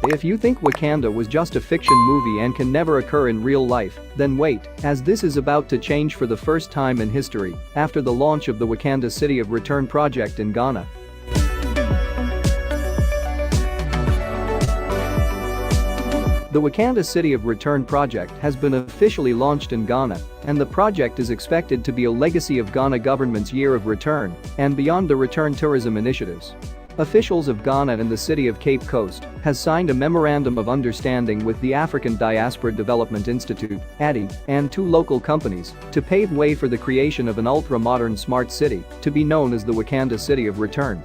If you think Wakanda was just a fiction movie and can never occur in real life, then wait, as this is about to change for the first time in history after the launch of the Wakanda City of Return project in Ghana. The Wakanda City of Return project has been officially launched in Ghana, and the project is expected to be a legacy of Ghana government's Year of Return and beyond the return tourism initiatives. Officials of Ghana and the city of Cape Coast has signed a memorandum of understanding with the African Diaspora Development Institute, ADDI, and 2 local companies to pave way for the creation of an ultra-modern smart city to be known as the Wakanda City of Return.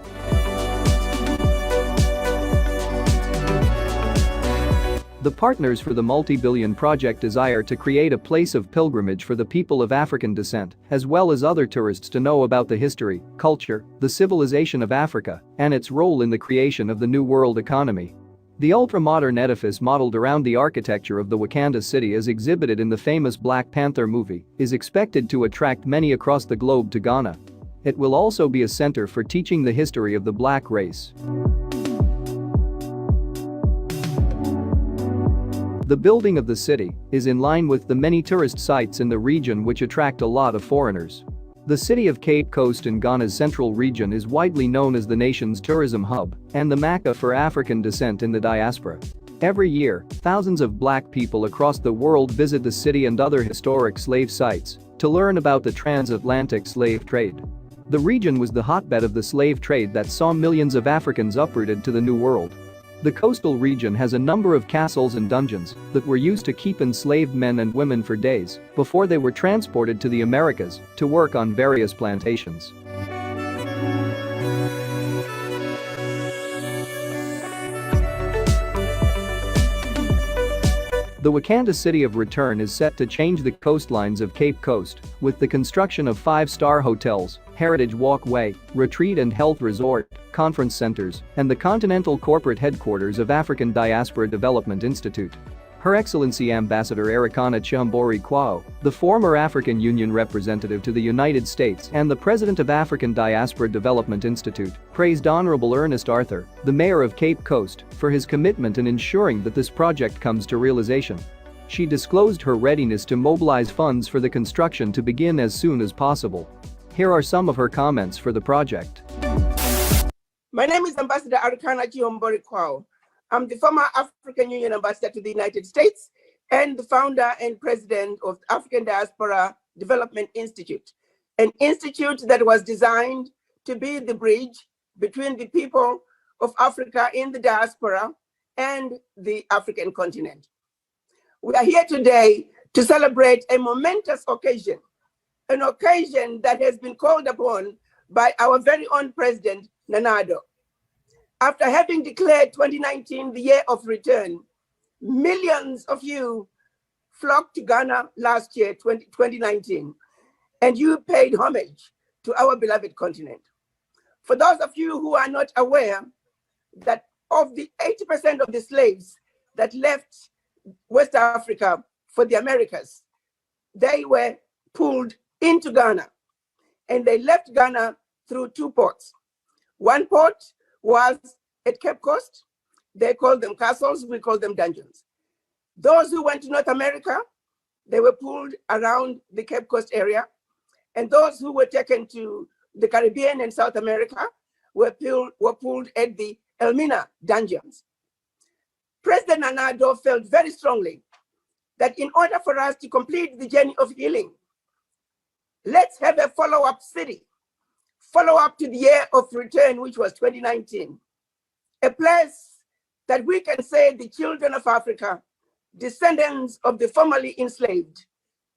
The partners for the multi-billion project desire to create a place of pilgrimage for the people of African descent, as well as other tourists to know about the history, culture, the civilization of Africa, and its role in the creation of the New World economy. The ultra-modern edifice modeled around the architecture of the Wakanda city as exhibited in the famous Black Panther movie is expected to attract many across the globe to Ghana. It will also be a center for teaching the history of the black race. The building of the city is in line with the many tourist sites in the region which attract a lot of foreigners. The city of Cape Coast in Ghana's central region is widely known as the nation's tourism hub and the Mecca for African descent in the diaspora. Every year, thousands of black people across the world visit the city and other historic slave sites to learn about the transatlantic slave trade. The region was the hotbed of the slave trade that saw millions of Africans uprooted to the New World. The coastal region has a number of castles and dungeons that were used to keep enslaved men and women for days before they were transported to the Americas to work on various plantations. The Wakanda City of Return is set to change the coastlines of Cape Coast with the construction of 5-star hotels, heritage walkway, retreat and health resort, conference centers, and the continental corporate headquarters of African Diaspora Development Institute. Her Excellency Ambassador Arikana Chihomboro-Quao, the former African Union representative to the United States and the president of African Diaspora Development Institute, praised Honorable Ernest Arthur, the mayor of Cape Coast, for his commitment in ensuring that this project comes to realization. She disclosed her readiness to mobilize funds for the construction to begin as soon as possible. Here are some of her comments for the project. My name is Ambassador Arikana Chihomboro-Quao. I'm the former African Union ambassador to the United States and the founder and president of the African Diaspora Development Institute, an institute that was designed to be the bridge between the people of Africa in the diaspora and the African continent. We are here today to celebrate a momentous occasion, an occasion that has been called upon by our very own president, Nana Addo. After having declared 2019 the year of return, millions of you flocked to Ghana last year, 2019, and you paid homage to our beloved continent. For those of you who are not aware that of the 80% of the slaves that left West Africa for the Americas, they were pulled into Ghana, and they left Ghana through 2 ports. One port was at Cape Coast. They called them castles, we call them dungeons. Those who went to North America, they were pulled around the Cape Coast area. And those who were taken to the Caribbean and South America were pulled at the Elmina dungeons. President Nana Addo felt very strongly that in order for us to complete the journey of healing, let's have a follow-up city, follow-up to the year of return, which was 2019. A place that we can say the children of Africa, descendants of the formerly enslaved,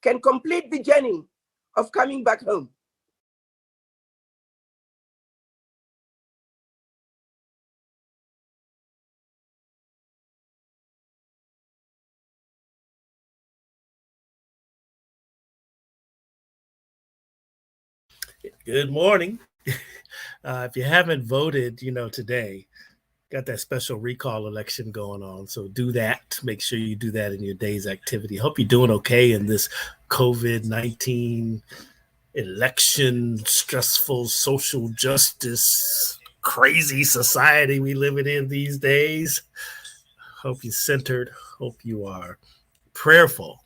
can complete the journey of coming back home. Good morning. If you haven't voted, today, got that special recall election going on. So do that. Make sure you do that in your day's activity. Hope you're doing okay in this COVID-19 election, stressful social justice, crazy society we living in these days. Hope you're centered. Hope you are prayerful.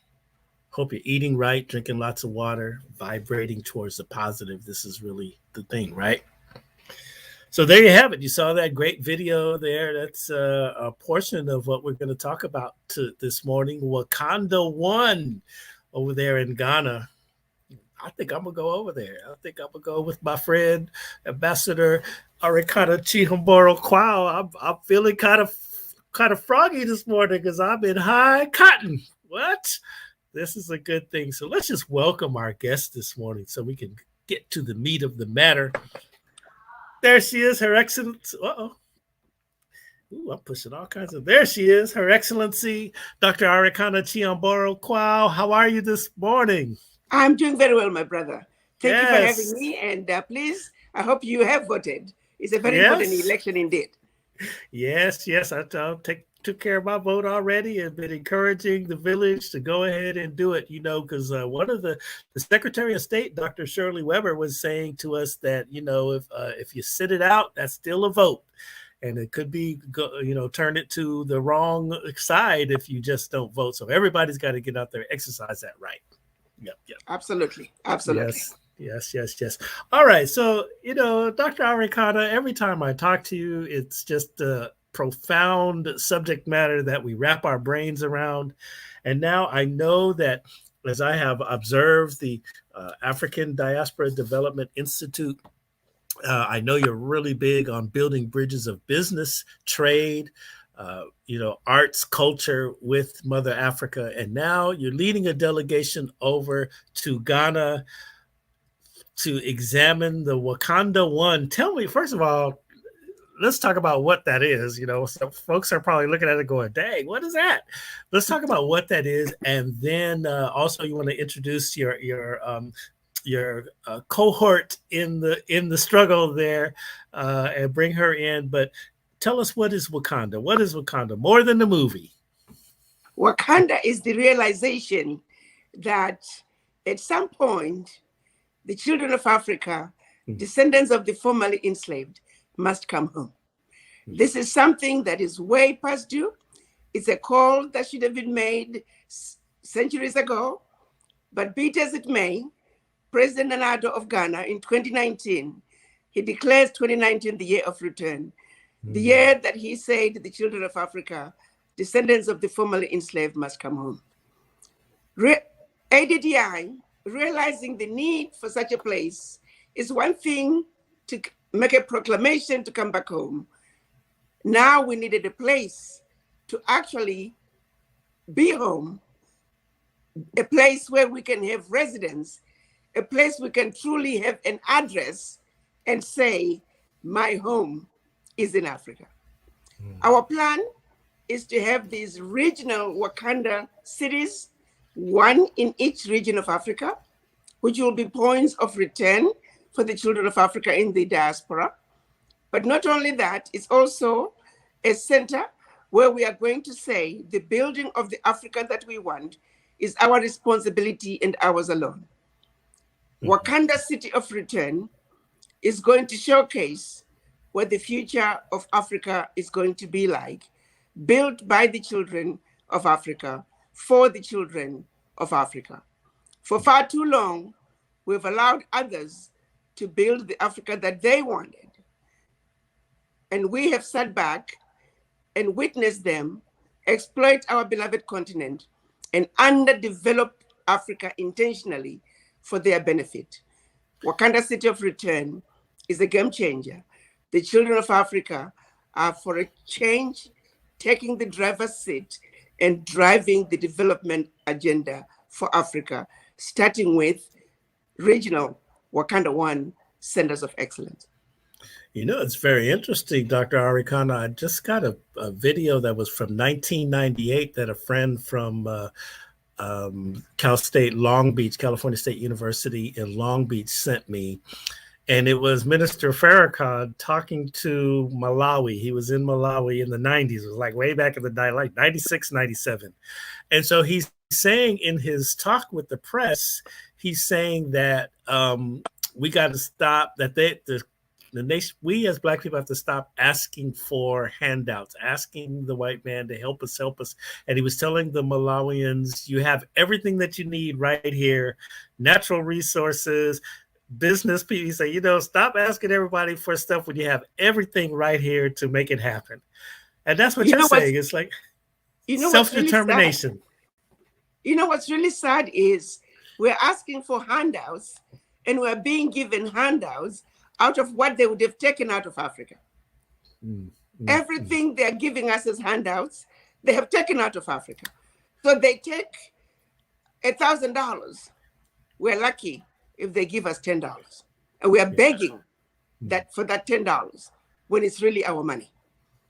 Hope you're eating right, drinking lots of water, vibrating towards the positive. This is really the thing, right? So there you have it. You saw that great video there. That's a portion of what we're going to talk about this morning. Wakanda 1 over there in Ghana. I think I'm going to go over there. I think I'm going to go with my friend, Ambassador Arikana Chihomboro-Quao. I'm feeling kind of froggy this morning because I'm in high cotton. What? This is a good thing. So let's just welcome our guest this morning so we can get to the meat of the matter. There she is, Her Excellency. Ooh, I'm pushing all kinds of. There she is, Her Excellency Dr. Arikana Chihomboro-Quao. How are you this morning? I'm doing very well, my brother. Thank you for having me. And please, I hope you have voted. It's a very important election indeed. Yes. I took care of my vote already and been encouraging the village to go ahead and do it, because one of the Secretary of State, Dr. Shirley Weber, was saying to us that, if you sit it out, that's still a vote. And it could be, turn it to the wrong side if you just don't vote. So everybody's got to get out there, exercise that right. Yep. Absolutely. Yes. All right. So, Dr. Arikana, every time I talk to you, it's just a profound subject matter that we wrap our brains around. And now I know that as I have observed the African Diaspora Development Institute, I know you're really big on building bridges of business, trade, arts, culture with Mother Africa. And now you're leading a delegation over to Ghana to examine the Wakanda 1. Tell me, first of all, let's talk about what that is. Some folks are probably looking at it going, dang, what is that? Let's talk about what that is. And then also you want to introduce your cohort in the struggle there and bring her in. But tell us, what is Wakanda? What is Wakanda? More than the movie. Wakanda is the realization that at some point, the children of Africa, descendants of the formerly enslaved, must come home. This is something that is way past due. It's a call that should have been made centuries ago. But be it as it may, President Nana Addo of Ghana in 2019, he declares 2019 the year of return. The year that he said the children of Africa, descendants of the formerly enslaved, must come home. ADDI, realizing the need for such a place, is one thing to make a proclamation to come back home. Now we needed a place to actually be home, a place where we can have residence, a place we can truly have an address and say, my home is in Africa. Our plan is to have these regional Wakanda cities, one in each region of Africa, which will be points of return for the children of Africa in the diaspora. But not only that, it's also a center where we are going to say the building of the Africa that we want is our responsibility and ours alone. Wakanda City of Return is going to showcase what the future of Africa is going to be like, built by the children of Africa, for the children of Africa. For far too long, we've allowed others to build the Africa that they wanted. And we have sat back and witnessed them exploit our beloved continent and underdevelop Africa intentionally for their benefit. Wakanda City of Return is a game changer. The children of Africa are, for a change, taking the driver's seat and driving the development agenda for Africa, starting with regional Wakanda 1 centers of excellence. It's very interesting, Dr. Arikana. I just got a video that was from 1998 that a friend from Cal State Long Beach, California State University in Long Beach sent me. And it was Minister Farrakhan talking to Malawi. He was in Malawi in the 90s. It was like way back in the day, like 96, 97. And so he's saying in his talk with the press, he's saying that we got to stop, that the the nation, we as Black people have to stop asking for handouts, asking the white man to help us, help us. And he was telling the Malawians, you have everything that you need right here, natural resources, business people. He said, you know, stop asking everybody for stuff when you have everything right here to make it happen. And that's what you're saying. It's like self-determination. Really, you know what's really sad is we're asking for handouts and we're being given handouts out of what they would have taken out of Africa. Everything they're giving us as handouts, they have taken out of Africa. So they take $1,000. We're lucky if they give us $10. And we are begging that for that $10 when it's really our money.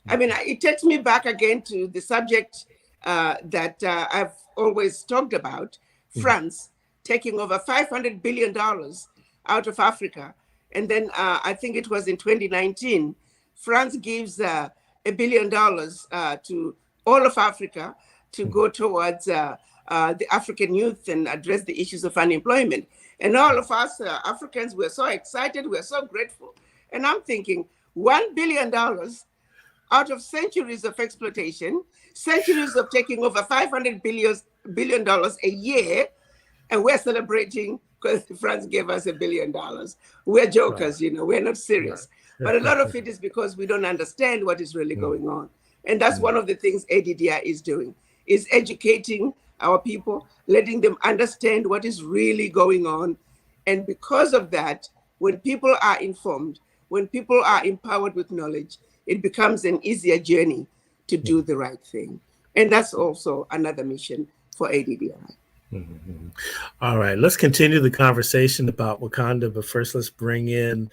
I mean, it takes me back again to the subject that I've always talked about, France taking over $500 billion out of Africa. And then I think it was in 2019, France gives $1 billion to all of Africa to go towards the African youth and address the issues of unemployment. And all of us Africans, we're so excited, we're so grateful. And I'm thinking, $1 billion out of centuries of exploitation, centuries of taking over $500 billion a year, and we're celebrating because France gave us $1 billion. We're jokers, you know, we're not serious. But a lot of it is because we don't understand what is really going on. And that's one of the things ADDI is doing, is educating our people, letting them understand what is really going on. And because of that, when people are informed, when people are empowered with knowledge, it becomes an easier journey to do the right thing. And that's also another mission for ADDI. All right, let's continue the conversation about Wakanda, but first let's bring in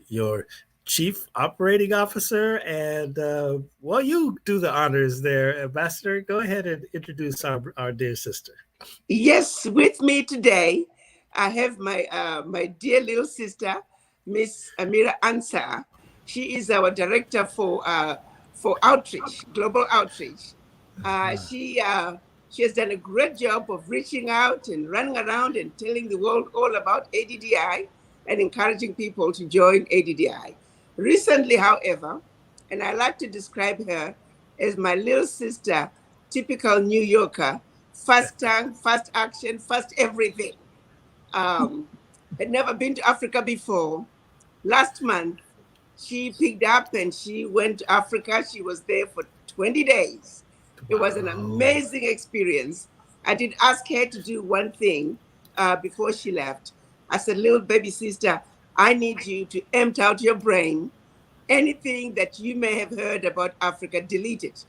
your Chief Operating Officer, and well, you do the honors there, Ambassador. Go ahead and introduce our dear sister. Yes, with me today, I have my dear little sister, Miss Amirah Ansaar. She is our director for outreach, global outreach. She has done a great job of reaching out and running around and telling the world all about ADDI and encouraging people to join ADDI. Recently, however, and I like to describe her as my little sister, typical New Yorker, fast tongue, fast action, fast everything. Had never been to Africa before. Last month, she picked up and she went to Africa. She was there for 20 days. It was an amazing experience. I did ask her to do one thing before she left. I said, little baby sister, I need you to empty out your brain. Anything that you may have heard about Africa, delete it.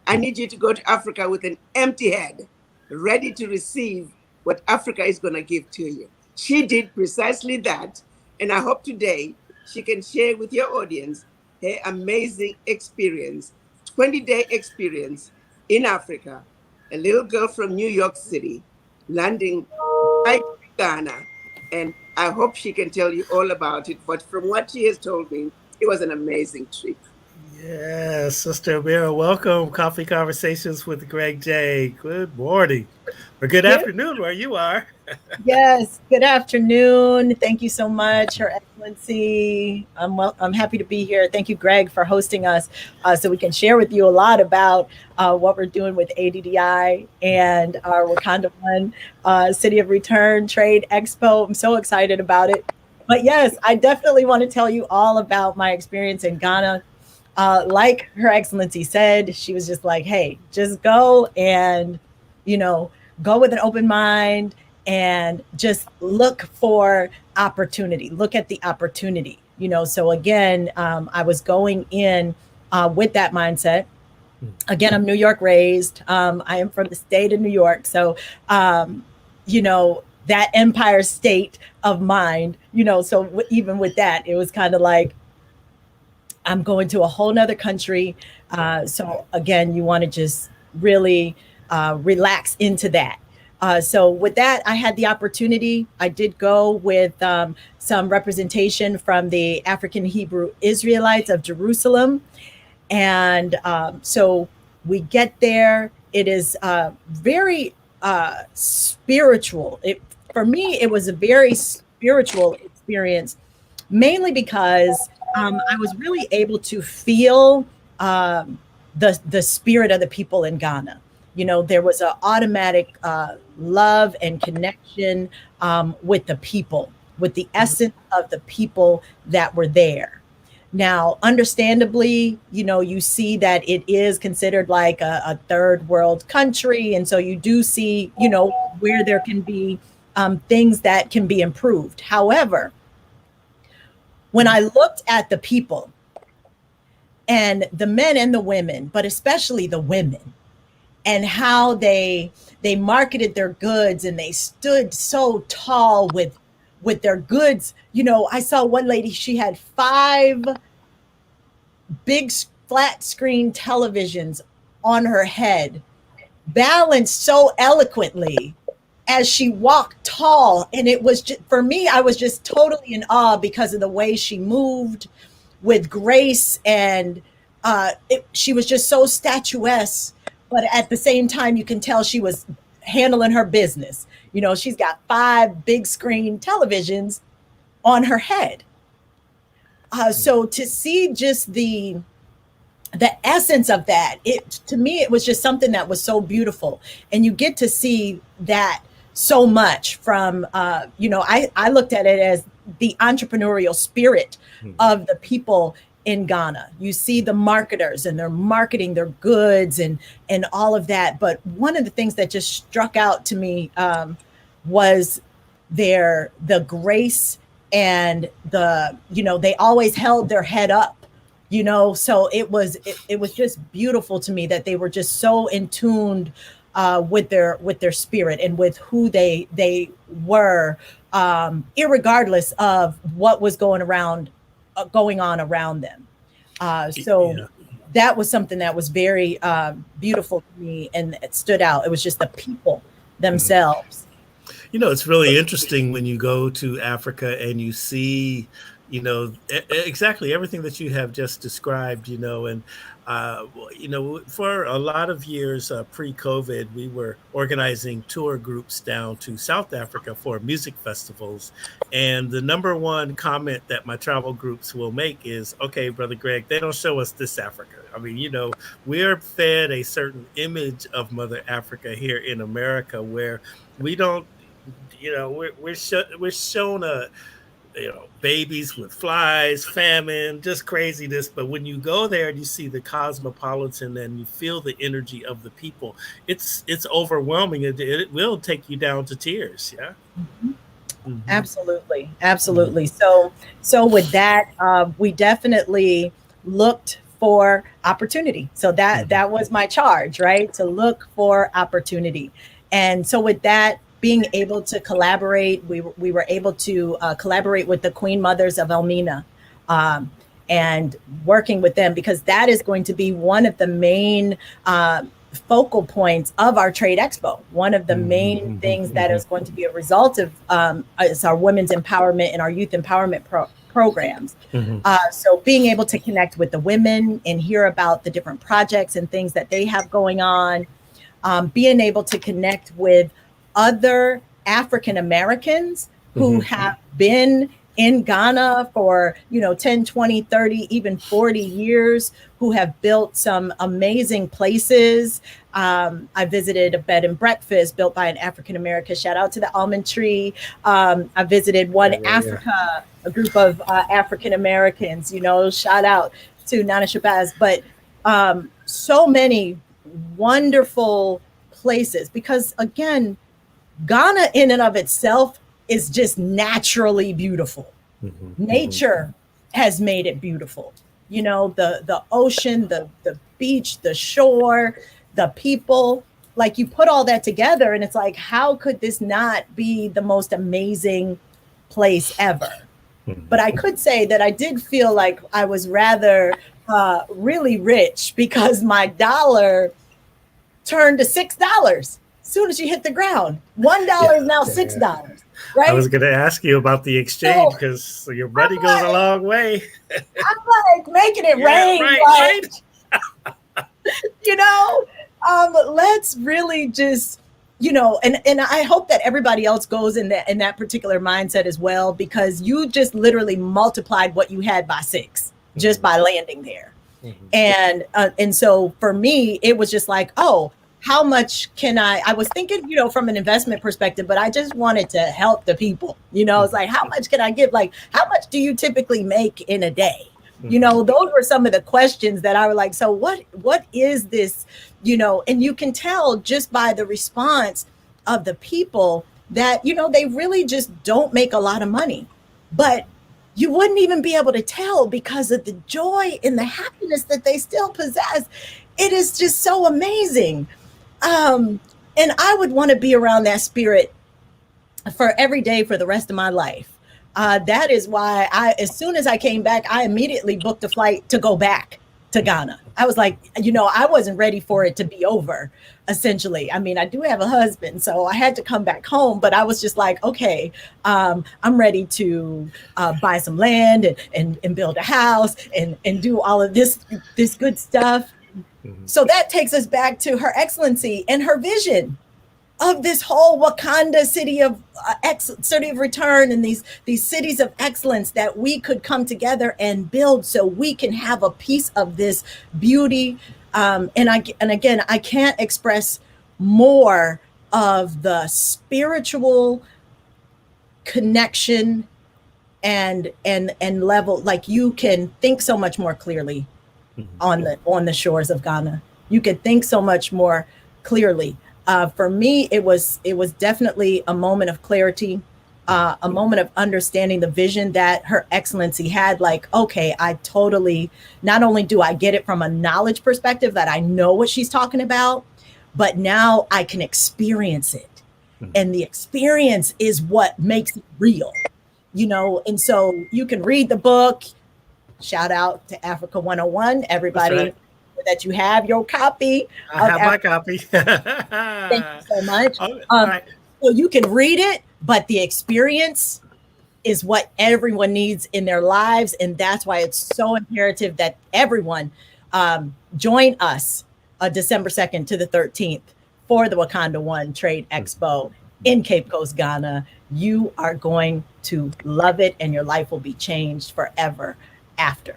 I need you to go to Africa with an empty head, ready to receive what Africa is going to give to you. She did precisely that. And I hope today she can share with your audience her amazing experience, 20-day experience in Africa, a little girl from New York City, landing in Ghana. And I hope she can tell you all about it. But from what she has told me, it was an amazing trip. Yes, Sister Amirah, welcome. Coffee Conversations with Greg J. Good morning, or good afternoon where you are. Yes, good afternoon. Thank you so much, Her Excellency. I'm happy to be here. Thank you, Greg, for hosting us so we can share with you a lot about what we're doing with ADDI and our Wakanda One City of Return Trade Expo. I'm so excited about it. But yes, I definitely want to tell you all about my experience in Ghana. Like Her Excellency said, she was just like, hey, just go and, go with an open mind and just look for opportunity. Look at the opportunity, So again, I was going in with that mindset. Again, I'm New York raised. I am from the state of New York. So, that Empire State of mind, so even with that, it was kind of like, I'm going to a whole nother country. So again, you want to just really relax into that. So with that, I had the opportunity. I did go with some representation from the African Hebrew Israelites of Jerusalem. And so we get there. It is very spiritual. For me, it was a very spiritual experience mainly because I was really able to feel the spirit of the people in Ghana. You know, there was an automatic love and connection with the people, with the essence of the people that were there. Now, understandably, you know, you see that it is considered like a third world country. And so you do see, you know, where there can be things that can be improved. However, when I looked at the people and the men and the women, but especially the women, and how they marketed their goods and they stood so tall with their goods. You know, I saw one lady, she had 5 big flat screen televisions on her head, balanced so eloquently as she walked tall. And it was just, for me, I was just totally in awe because of the way she moved with grace. And she was just so statuesque, but at the same time, you can tell she was handling her business. You know, she's got 5 big screen televisions on her head. So to see just the essence of that, to me, it was just something that was so beautiful. And you get to see that so much from, you know, I looked at it as the entrepreneurial spirit of the people in Ghana. You see the marketers and they're marketing their goods and all of that. But one of the things that just struck out to me was the grace and you know, they always held their head up, you know. So it was just beautiful to me that they were just so in tune with their spirit and with who they were, irregardless of what was going on around them. So that was something that was very beautiful to me, and it stood out. It was just the people themselves. You know, it's really interesting when you go to Africa and you see, you know, exactly everything that you have just described, you know, and, you know, for a lot of years pre-COVID, we were organizing tour groups down to South Africa for music festivals. And the number one comment that my travel groups will make is, okay, Brother Greg, they don't show us this Africa. I mean, you know, we're fed a certain image of Mother Africa here in America where we don't, you know, we're shown a, you know, babies with flies, famine, just craziness. But when you go there and you see the cosmopolitan and you feel the energy of the people, it's overwhelming. It will take you down to tears. Yeah. Mm-hmm. Absolutely. So with that, we definitely looked for opportunity. So that was my charge, right? To look for opportunity. And so with that, being able to collaborate, we were able to collaborate with the Queen Mothers of Elmina and working with them, because that is going to be one of the main focal points of our trade expo. One of the main things that is going to be a result of is our women's empowerment and our youth empowerment programs. So being able to connect with the women and hear about the different projects and things that they have going on, being able to connect with other African Americans who have been in Ghana for, you know, 10, 20, 30, even 40 years, who have built some amazing places. I visited a bed and breakfast built by an African American. Shout out to the Almond Tree. I visited Africa, a group of African Americans, you know, shout out to Nana Shabazz. But so many wonderful places, because again, Ghana in and of itself is just naturally beautiful. Nature has made it beautiful. You know, the ocean, the beach, the shore, the people, like you put all that together and it's like, how could this not be the most amazing place ever? But I could say that I did feel like I was rather really rich, because my dollar turned to $6 as soon as you hit the ground. $1 is now $6, right? I was going to ask you about the exchange, because your money goes a long way. I'm like making it rain, right? You know, let's really just, you know, and I hope that everybody else goes in that particular mindset as well, because you just literally multiplied what you had by 6 just by landing there. And so for me, it was just like, oh, how much can I was thinking, you know, from an investment perspective, but I just wanted to help the people, you know. It's like, how much can I give? Like, how much do you typically make in a day? You know, those were some of the questions that I was like, so what is this, you know? And you can tell just by the response of the people that, you know, they really just don't make a lot of money, but you wouldn't even be able to tell because of the joy and the happiness that they still possess. It is just so amazing. And I would want to be around that spirit for every day for the rest of my life. That is why as soon as I came back, I immediately booked a flight to go back to Ghana. I was like, you know, I wasn't ready for it to be over, essentially. I mean, I do have a husband, so I had to come back home, but I was just like, okay, I'm ready to buy some land and build a house and do all of this good stuff. So that takes us back to Her Excellency and her vision of this whole Wakanda city of return, and these cities of excellence that we could come together and build so we can have a piece of this beauty. And again, I can't express more of the spiritual connection and level. Like, you can think so much more clearly on the shores of Ghana. You could think so much more clearly. For me, it was definitely a moment of clarity, a moment of understanding the vision that Her Excellency had. Like, okay, I totally, not only do I get it from a knowledge perspective that I know what she's talking about, but now I can experience it. And the experience is what makes it real, you know? And so you can read the book. Shout out to Africa 101, everybody. That you have your copy. I have my copy. Thank you so much. Right. So you can read it, but the experience is what everyone needs in their lives. And that's why it's so imperative that everyone join us December 2nd to the 13th for the Wakanda One Trade Expo in Cape Coast, Ghana. You are going to love it, and your life will be changed forever after.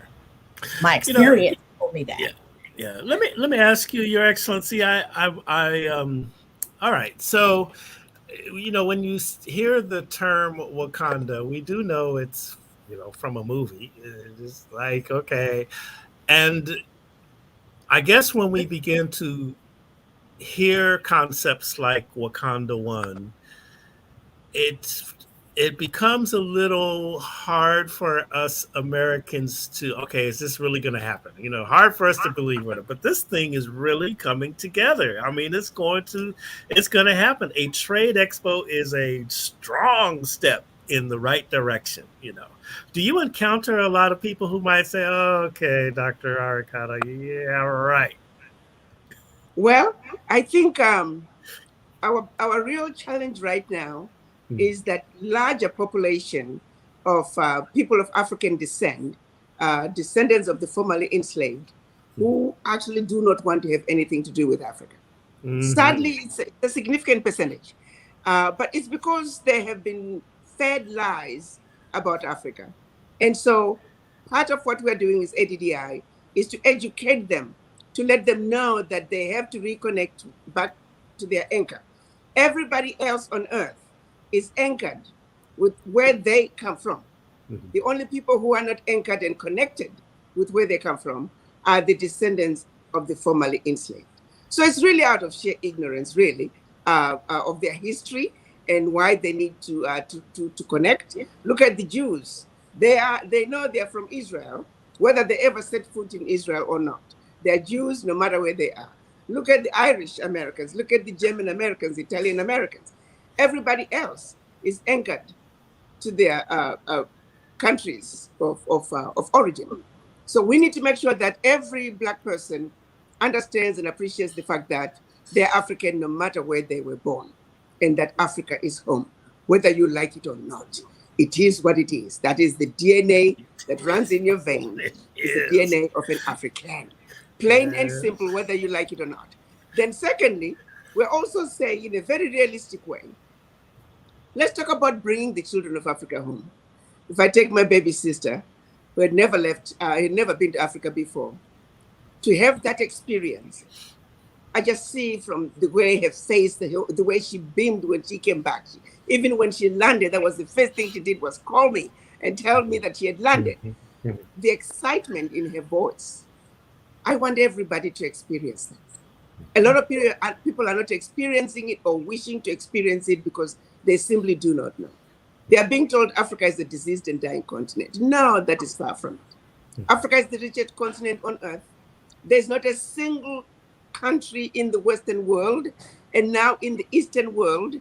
My experience told me that. Yeah. Let me ask you, Your Excellency. All right. So, you know, when you hear the term Wakanda, we do know it's, you know, from a movie. It's like, okay, and I guess when we begin to hear concepts like Wakanda One, it becomes a little hard for us Americans to, okay, is this really going to happen? You know, hard for us to believe in it, but this thing is really coming together. I mean, it's going to happen. A trade expo is a strong step in the right direction. You know, do you encounter a lot of people who might say, oh, okay, Dr. Arikana, yeah, right. Well, I think our real challenge right now is that larger population of people of African descent, descendants of the formerly enslaved, who actually do not want to have anything to do with Africa. Sadly, it's a significant percentage, but it's because they have been fed lies about Africa. And so part of what we're doing as ADDI is to educate them, to let them know that they have to reconnect back to their anchor. Everybody else on earth is anchored with where they come from. The only people who are not anchored and connected with where they come from are the descendants of the formerly enslaved. So it's really out of sheer ignorance, really, of their history and why they need to connect. Look at the Jews. They know they're from Israel, whether they ever set foot in Israel or not. They're Jews no matter where they are. Look at the Irish Americans. Look at the German Americans, Italian Americans. Everybody else is anchored to their countries of origin. So we need to make sure that every Black person understands and appreciates the fact that they're African no matter where they were born, and that Africa is home, whether you like it or not. It is what it is. That is the DNA that runs in your veins. It's the DNA of an African. Plain and simple, whether you like it or not. Then secondly, we're also saying in a very realistic way, let's talk about bringing the children of Africa home. If I take my baby sister, who had never been to Africa before, to have that experience, I just see from the way her face, the way she beamed when she came back. Even when she landed, that was the first thing she did was call me and tell me that she had landed. The excitement in her voice. I want everybody to experience that. A lot of people are not experiencing it or wishing to experience it because they simply do not know. They are being told Africa is a diseased and dying continent. No, that is far from it. Africa is the richest continent on earth. There's not a single country in the Western world and now in the Eastern world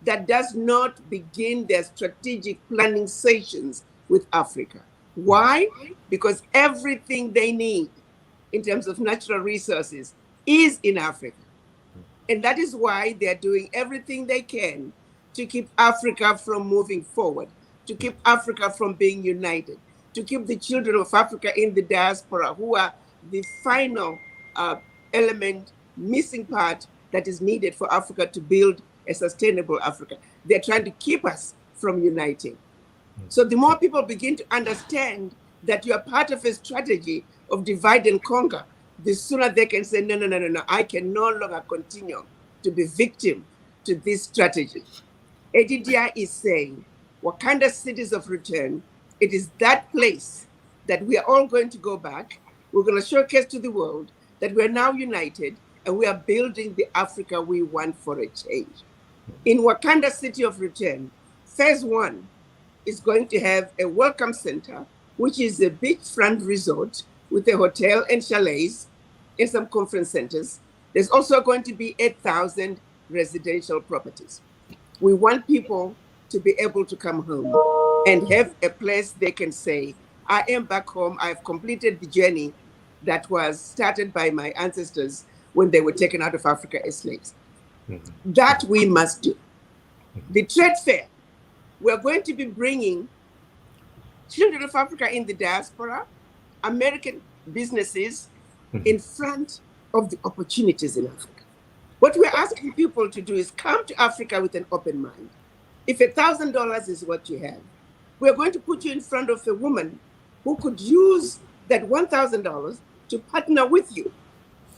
that does not begin their strategic planning sessions with Africa. Why? Because everything they need in terms of natural resources is in Africa. And that is why they're doing everything they can to keep Africa from moving forward, to keep Africa from being united, to keep the children of Africa in the diaspora, who are the final element, missing part that is needed for Africa to build a sustainable Africa. They're trying to keep us from uniting. So the more people begin to understand that you are part of a strategy of divide and conquer, the sooner they can say, no, I can no longer continue to be victim to this strategy. ADDI is saying, Wakanda cities of return, it is that place that we are all going to go back. We're going to showcase to the world that we're now united and we are building the Africa we want for a change. In Wakanda City of Return, phase 1 is going to have a welcome center, which is a beachfront resort with a hotel and chalets and some conference centers. There's also going to be 8,000 residential properties. We want people to be able to come home and have a place they can say, I am back home. I've completed the journey that was started by my ancestors when they were taken out of Africa as slaves. That we must do. The trade fair, we're going to be bringing children of Africa in the diaspora, American businesses in front of the opportunities in Africa. What we're asking people to do is come to Africa with an open mind. If $1,000 is what you have, we're going to put you in front of a woman who could use that $1,000 to partner with you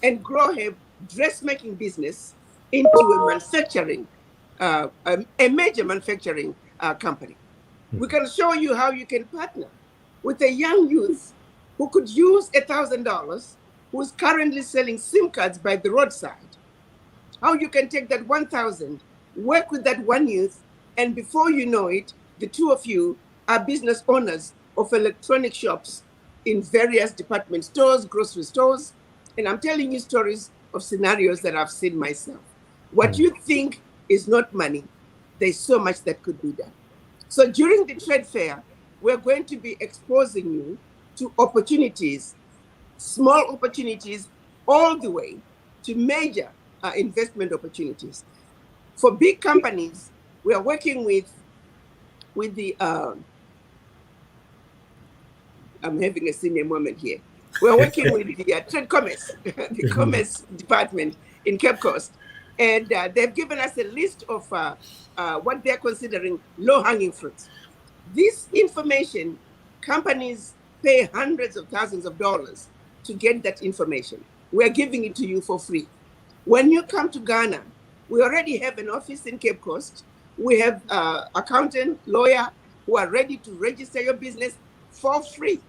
and grow her dressmaking business into a manufacturing, a major manufacturing company. We can show you how you can partner with a young youth who could use $1,000, who's currently selling SIM cards by the roadside. How you can take that 1,000, work with that one youth, and before you know it, the two of you are business owners of electronic shops in various department stores, grocery stores. And I'm telling you stories of scenarios that I've seen myself. What you think is not money, there's so much that could be done. So during the trade fair, we're going to be exposing you to opportunities, small opportunities, all the way to major investment opportunities. For big companies, we are working with the, I'm having a senior moment here. We're working with the Trade Commerce, the Commerce Department in Cape Coast. And they've given us a list of what they're considering low-hanging fruits. This information, companies pay hundreds of thousands of dollars to get that information. We're giving it to you for free. When you come to Ghana, we already have an office in Cape Coast. We have accountant, lawyer who are ready to register your business for free.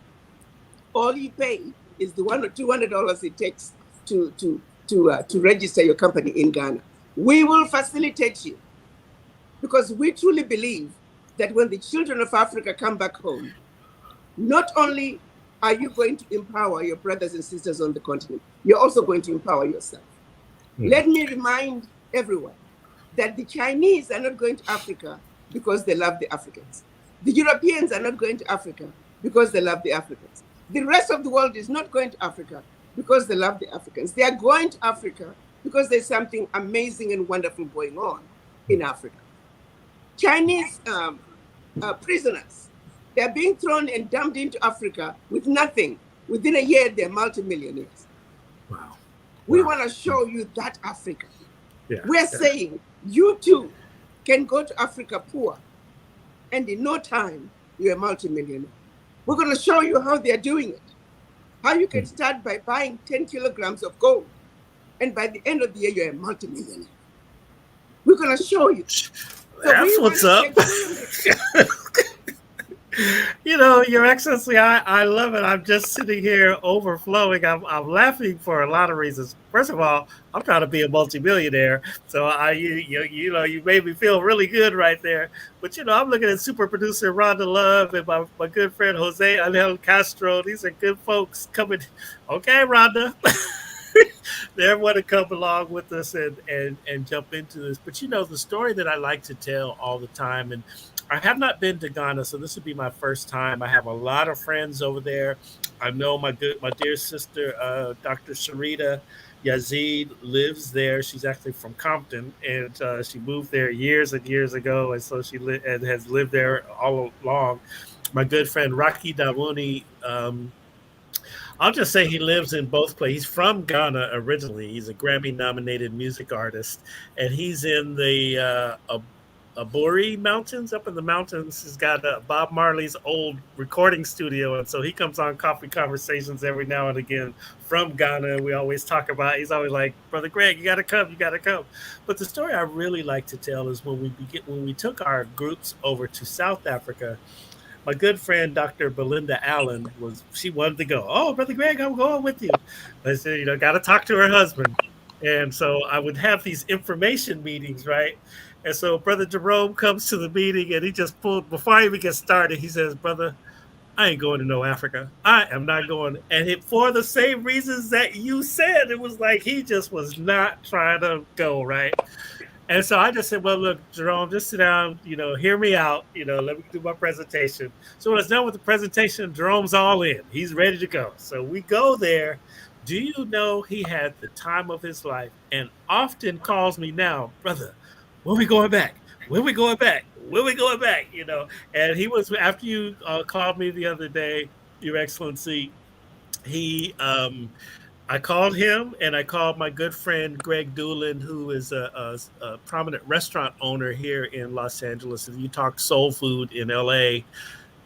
All you pay is the $100 or $200 it takes to register your company in Ghana. We will facilitate you because we truly believe that when the children of Africa come back home, not only are you going to empower your brothers and sisters on the continent, you're also going to empower yourself. Let me remind everyone that the Chinese are not going to Africa because they love the Africans. The Europeans are not going to Africa because they love the Africans. The rest of the world is not going to Africa because they love the Africans. They are going to Africa because there's something amazing and wonderful going on in Africa. Chinese prisoners, they're being thrown and dumped into Africa with nothing. Within a year, they're multimillionaires. Wow. We want to show you that Africa. We're saying you too can go to Africa poor, and in no time, you're a multimillionaire. We're going to show you how they're doing it. How you can start by buying 10 kilograms of gold, and by the end of the year, you're a multimillionaire. We're going to show you. So that's what's up. You know, Your Excellency, I love it. I'm just sitting here overflowing. I'm laughing for a lot of reasons. First of all, I'm trying to be a multimillionaire, so you know, you made me feel really good right there. But you know, I'm looking at super producer Rhonda Love and my good friend Jose Angel Castro. These are good folks coming. Okay, Rhonda. They want to come along with us and jump into this. But you know, the story that I like to tell all the time, and I have not been to Ghana, so this would be my first time. I have a lot of friends over there. I know my dear sister, Dr. Sharita Yazid, lives there. She's actually from Compton, and she moved there years and years ago, and so she has lived there all along. My good friend Rocky Dawuni, I'll just say he lives in both places. He's from Ghana originally. He's a Grammy-nominated music artist, and he's in the Aburi Mountains, up in the mountains. He's got Bob Marley's old recording studio, and so he comes on Coffee Conversations every now and again from Ghana. We always talk about. He's always like, "Brother Greg, you got to come, you got to come." But the story I really like to tell is when we took our groups over to South Africa. My good friend, Dr. Belinda Allen, she wanted to go. Oh, Brother Greg, I'm going with you. I said, you know, got to talk to her husband. And so I would have these information meetings, right? And so Brother Jerome comes to the meeting and he just pulled, before I even get started, he says, "Brother, I ain't going to no Africa. I am not going." And for the same reasons that you said, it was like he just was not trying to go, right? And so I just said, "Well, look, Jerome, just sit down, you know, hear me out, you know, let me do my presentation." So when it's done with the presentation, Jerome's all in. He's ready to go. So we go there. Do you know he had the time of his life and often calls me now, "Brother, when we going back? When we going back? When we going back?" You know, and he was, after you called me the other day, Your Excellency, I called him and I called my good friend Greg Doolin, who is a prominent restaurant owner here in Los Angeles. If you talk soul food in LA,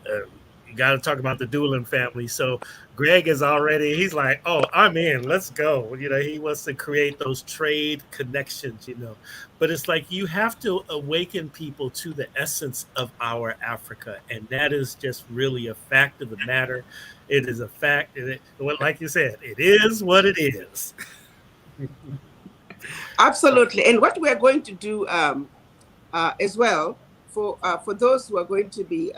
you got to talk about the Doolin family. So Greg is already, he's like, "Oh, I'm in, let's go." You know, he wants to create those trade connections, you know. But it's like you have to awaken people to the essence of our Africa. And that is just really a fact of the matter. It is a fact. Like you said, it is what it is. Absolutely. And what we're going to do as well, for those who are going to be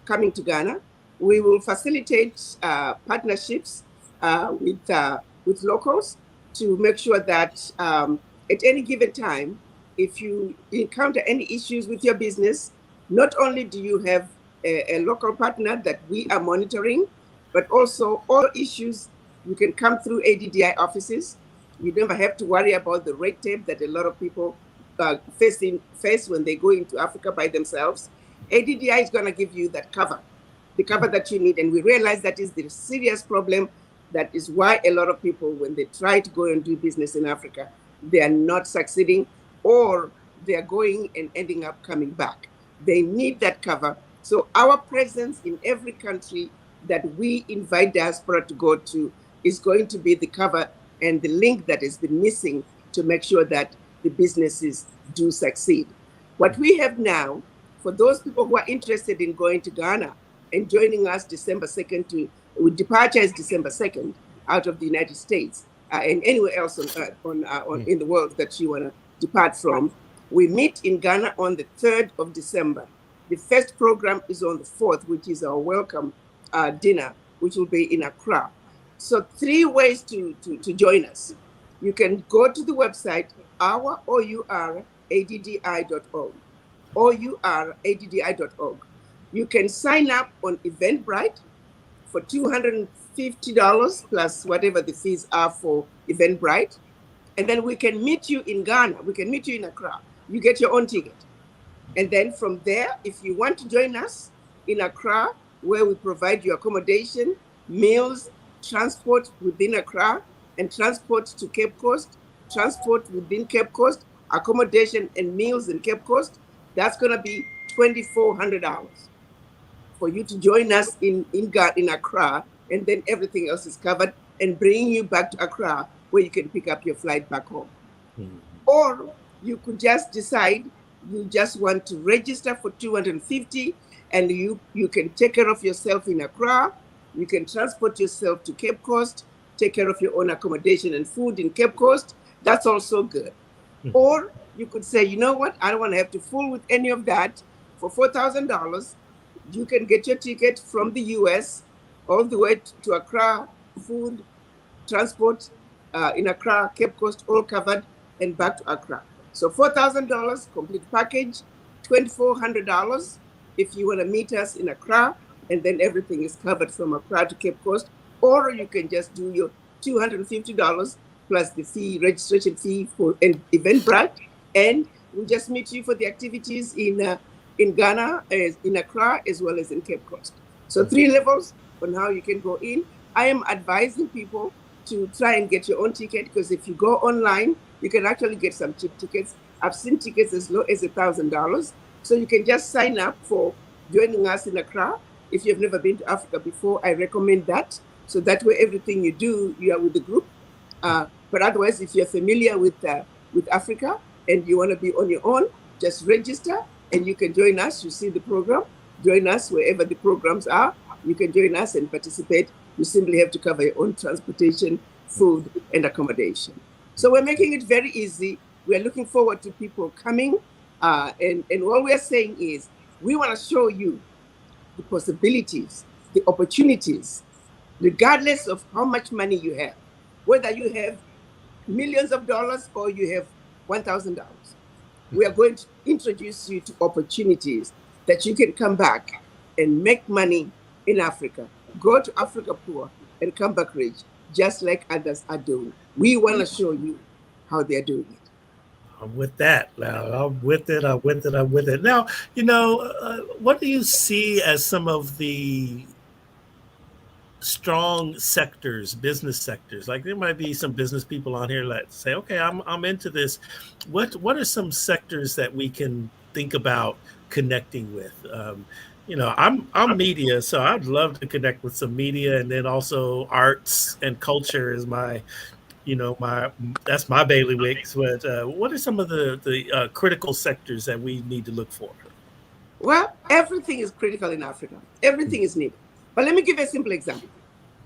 coming to Ghana, we will facilitate partnerships with locals to make sure that at any given time, if you encounter any issues with your business, not only do you have a local partner that we are monitoring, but also all issues, you can come through ADDI offices. You never have to worry about the red tape that a lot of people face when they go into Africa by themselves. ADDI is going to give you that cover, the cover that you need. And we realize that is the serious problem. That is why a lot of people, when they try to go and do business in Africa, they are not succeeding, or they are going and ending up coming back. They need that cover. So our presence in every country that we invite diaspora to go to is going to be the cover and the link that has been missing to make sure that the businesses do succeed. What we have now, for those people who are interested in going to Ghana and joining us December 2nd, with departure is December 2nd out of the United States and anywhere else in the world that you want to depart from, we meet in Ghana on the 3rd of December. The first program is on the 4th, which is our welcome dinner, which will be in Accra. So 3 ways to join us. You can go to the website, ouraddi.org, ouraddi.org. You can sign up on Eventbrite for $250 plus whatever the fees are for Eventbrite. And then we can meet you in Ghana. We can meet you in Accra. You get your own ticket. And then from there, if you want to join us in Accra, where we provide you accommodation, meals, transport within Accra, and transport to Cape Coast, transport within Cape Coast, accommodation and meals in Cape Coast, that's going to be $2,400 for you to join us in Accra, and then everything else is covered and bringing you back to Accra where you can pick up your flight back home. Or you could just decide you just want to register for $250 and you can take care of yourself in Accra. You can transport yourself to Cape Coast, take care of your own accommodation and food in Cape Coast. That's also good. Or you could say, you know what, I don't want to have to fool with any of that. For $4,000, you can get your ticket from the US all the way to Accra, food, transport in Accra, Cape Coast, all covered, and back to Accra. So $4,000 complete package, $2,400 if you want to meet us in Accra, and then everything is covered from Accra to Cape Coast. Or you can just do your $250 plus the fee, registration fee for an Eventbrite, and we'll just meet you for the activities in Ghana, in Accra, as well as in Cape Coast. So 3 levels on how you can go in. I am advising people to try and get your own ticket, because if you go online, you can actually get some cheap tickets. I've seen tickets as low as $1,000. So you can just sign up for joining us in Accra. If you've never been to Africa before, I recommend that. So that way, everything you do, you are with the group. But otherwise, if you're familiar with Africa and you want to be on your own, just register and you can join us. You see the program, join us wherever the programs are. You can join us and participate. You simply have to cover your own transportation, food, and accommodation. So we're making it very easy. We're looking forward to people coming. And what we're saying is, we want to show you the possibilities, the opportunities, regardless of how much money you have, whether you have millions of dollars or you have $1,000. We are going to introduce you to opportunities that you can come back and make money in Africa, go to Africa poor and come back rich, just like others are doing. We want to show you how they're doing it. I'm with that. Now, I'm with it. Now, what do you see as some of the strong sectors, business sectors? Like, there might be some business people on here that say, okay, I'm into this. What are some sectors that we can think about connecting with? I'm media, so I'd love to connect with some media, and then also arts and culture is that's my bailiwick. But what are some of the critical sectors that we need to look for? Well, everything is critical in Africa. Everything is needed. But let me give you a simple example.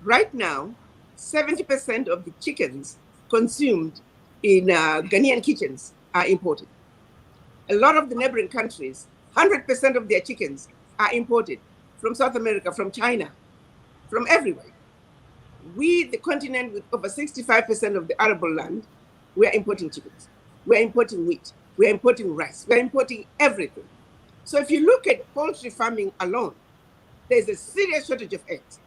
Right now, 70% of the chickens consumed in Ghanaian kitchens are imported. A lot of the neighboring countries, 100% of their chickens are imported from South America, from China, from everywhere. We, the continent with over 65% of the arable land, we are importing chickens. We are importing wheat. We are importing rice. We are importing everything. So if you look at poultry farming alone, there's a serious shortage of eggs.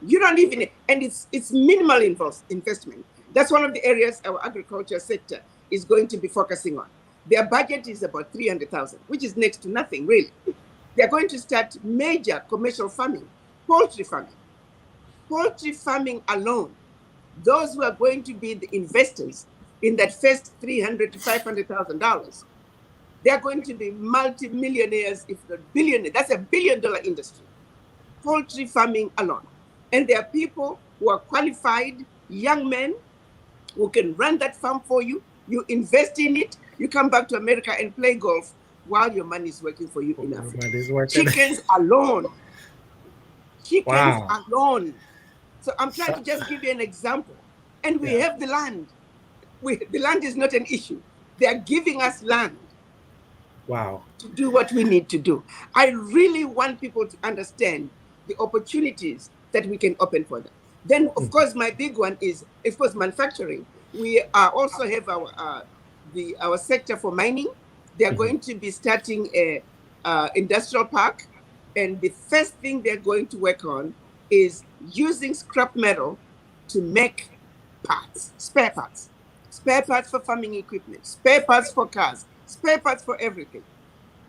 You don't even, and it's minimal investment. That's one of the areas our agriculture sector is going to be focusing on. Their budget is about $300,000, which is next to nothing, really. They're going to start major commercial farming, poultry farming. Poultry farming alone, those who are going to be the investors in that first $300,000 to $500,000, they're going to be multi-millionaires, if not billionaires. That's $1 billion industry, poultry farming alone. And there are people who are qualified, young men, who can run that farm for you. You invest in it, you come back to America and play golf while your money is working for you in Africa. Chickens alone. Chickens alone. So I'm trying to just give you an example. And we have the land. The land is not an issue. They are giving us land. Wow. To do what we need to do. I really want people to understand the opportunities that we can open for them. Then, of course, my big one is, of course, manufacturing. We also have our sector for mining. They are going to be starting a industrial park, and the first thing they're going to work on is using scrap metal to make parts, spare parts for farming equipment, spare parts for cars, spare parts for everything.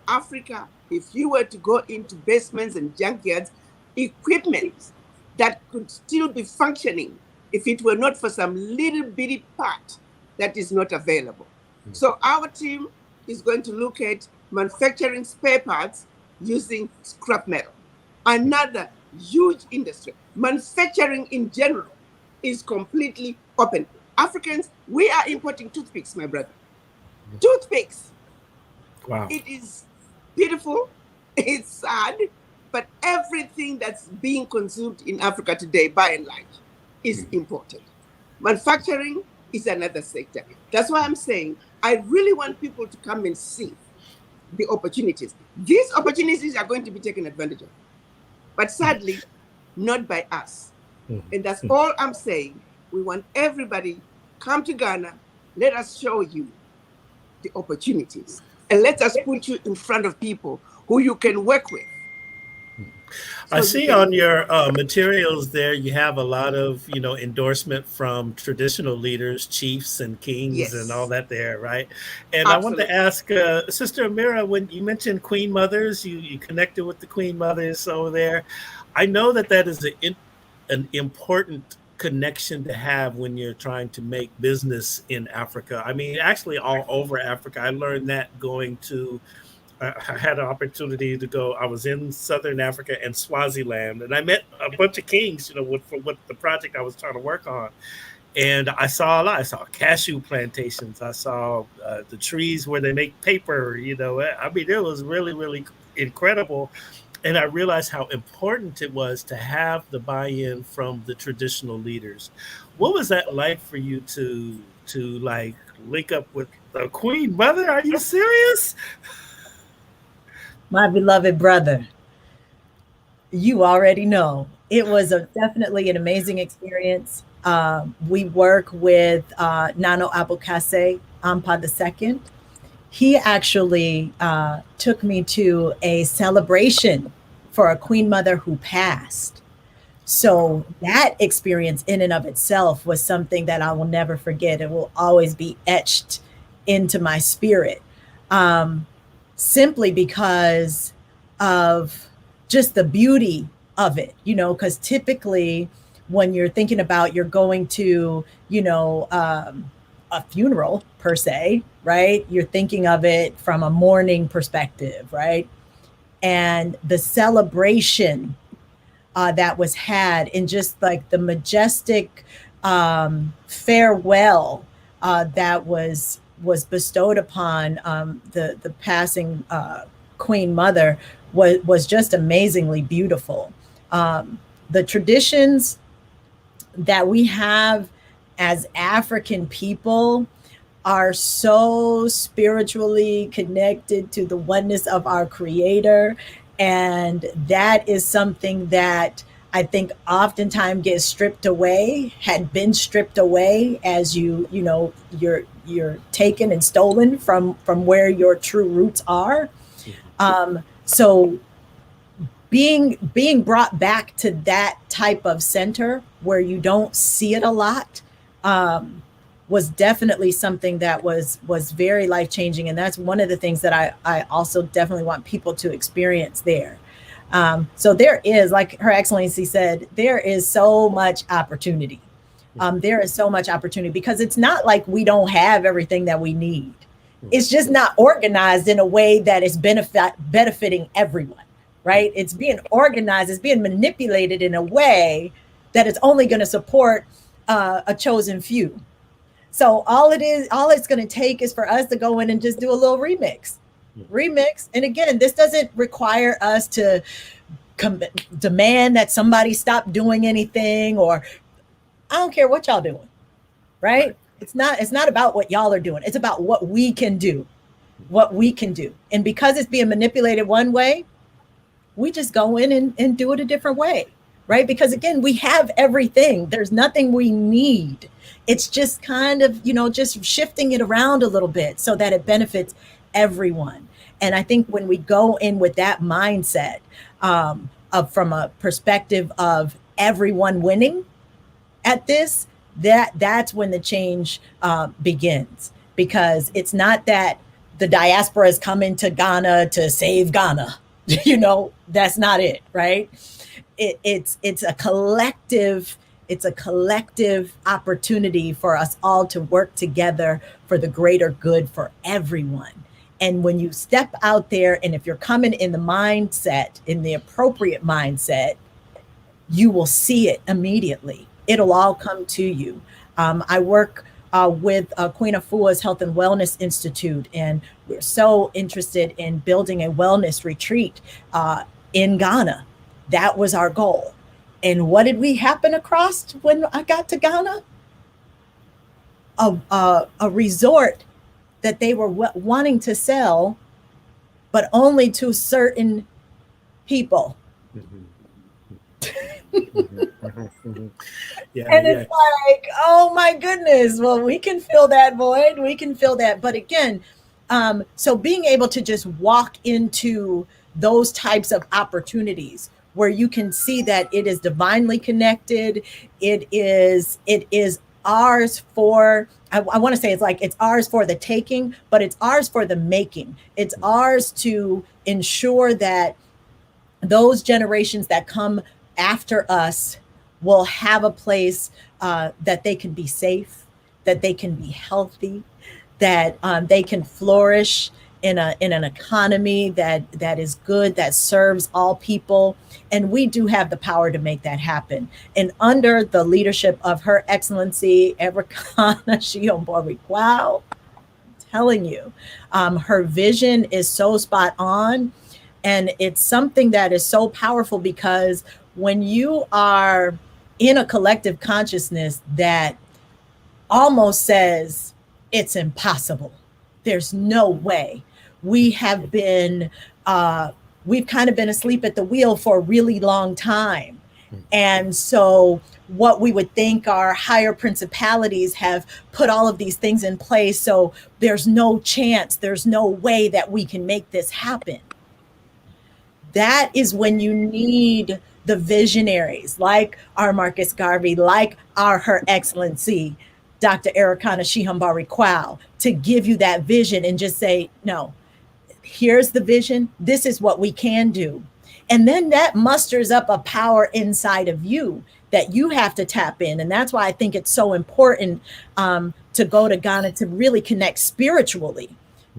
Africa, if you were to go into basements and junkyards, equipment that could still be functioning if it were not for some little bitty part that is not available. So our team is going to look at manufacturing spare parts using scrap metal. Another huge industry. Manufacturing in general is completely open. Africans, we are importing toothpicks, my brother. Toothpicks. Wow. It is beautiful, it's sad, but everything that's being consumed in Africa today, by and large, is imported. Manufacturing is another sector. That's why I'm saying I really want people to come and see the opportunities. These opportunities are going to be taken advantage of, but sadly, not by us. And that's all I'm saying. We want everybody, come to Ghana, let us show you the opportunities, and let us put you in front of people who you can work with. I see on your materials there, you have a lot of, endorsement from traditional leaders, chiefs and kings and all that there, right? And I want to ask Sister Amirah, when you mentioned Queen Mothers, you connected with the Queen Mothers over there. I know that is an important connection to have when you're trying to make business in Africa. I mean, actually all over Africa. I learned that going to I had an opportunity to go. I was in Southern Africa and Swaziland, and I met a bunch of kings, for what the project I was trying to work on. And I saw a lot. I saw cashew plantations. I saw the trees where they make paper. I mean, it was really, really incredible. And I realized how important it was to have the buy-in from the traditional leaders. What was that like for you to like link up with the Queen Mother? Are you serious? My beloved brother, you already know. It was definitely an amazing experience. We work with Nano Abukase Ampa II. He actually took me to a celebration for a Queen Mother who passed. So that experience in and of itself was something that I will never forget. It will always be etched into my spirit. Simply because of just the beauty of it, because typically when you're thinking about you're going to, a funeral per se, right? You're thinking of it from a mourning perspective, right? And the celebration that was had in just like the majestic farewell that was bestowed upon the passing Queen Mother was just amazingly beautiful. The traditions that we have as African people are so spiritually connected to the oneness of our Creator. And that is something that I think oftentimes gets stripped away, had been stripped away as you're taken and stolen from where your true roots are. So being brought back to that type of center where you don't see it a lot was definitely something that was very life-changing. And that's one of the things that I also definitely want people to experience there. So there is, like Her Excellency said, there is so much opportunity. There is so much opportunity because it's not like we don't have everything that we need. It's just not organized in a way that is benefiting everyone, right? It's being organized, it's being manipulated in a way that it's only going to support a chosen few. So all it's going to take is for us to go in and just do a little remix. And again, this doesn't require us to demand that somebody stop doing anything, or I don't care what y'all doing, right? It's not about what y'all are doing. It's about what we can do, And because it's being manipulated one way, we just go in and do it a different way, right? Because again, we have everything. There's nothing we need. It's just kind of, just shifting it around a little bit so that it benefits everyone. And I think when we go in with that mindset from a perspective of everyone winning at this, that's when the change begins. Because it's not that the diaspora is coming to Ghana to save Ghana. That's not it, right? It's a collective It's a collective opportunity for us all to work together for the greater good for everyone. And when you step out there, and if you're coming in the mindset, in the appropriate mindset, you will see it immediately. It'll all come to you. I work with Queen Afua's Health and Wellness Institute, and we're so interested in building a wellness retreat in Ghana. That was our goal. And what did we happen across when I got to Ghana? A resort that they were wanting to sell, but only to certain people. Yeah, and it's like, oh my goodness, well, we can fill that void, we can fill that. But again, so being able to just walk into those types of opportunities where you can see that it is divinely connected, it is ours for, I want to say it's ours for the taking, but it's ours for the making. It's ours to ensure that those generations that come after us will have a place that they can be safe, that they can be healthy, that they can flourish in an economy that is good, that serves all people. And we do have the power to make that happen. And under the leadership of Her Excellency Arikana Chihomboro-Quao, I'm telling you, her vision is so spot on. And it's something that is so powerful, because when you are in a collective consciousness that almost says it's impossible, there's no way. We have been, we've kind of been asleep at the wheel for a really long time. And so what we would think are higher principalities have put all of these things in place. So there's no chance, there's no way that we can make this happen. That is when you need the visionaries like our Marcus Garvey, like our Her Excellency Dr. Arikana Chihomboro-Quao, to give you that vision and just say, no, here's the vision. This is what we can do. And then that musters up a power inside of you that you have to tap in. And that's why I think it's so important to go to Ghana, to really connect spiritually,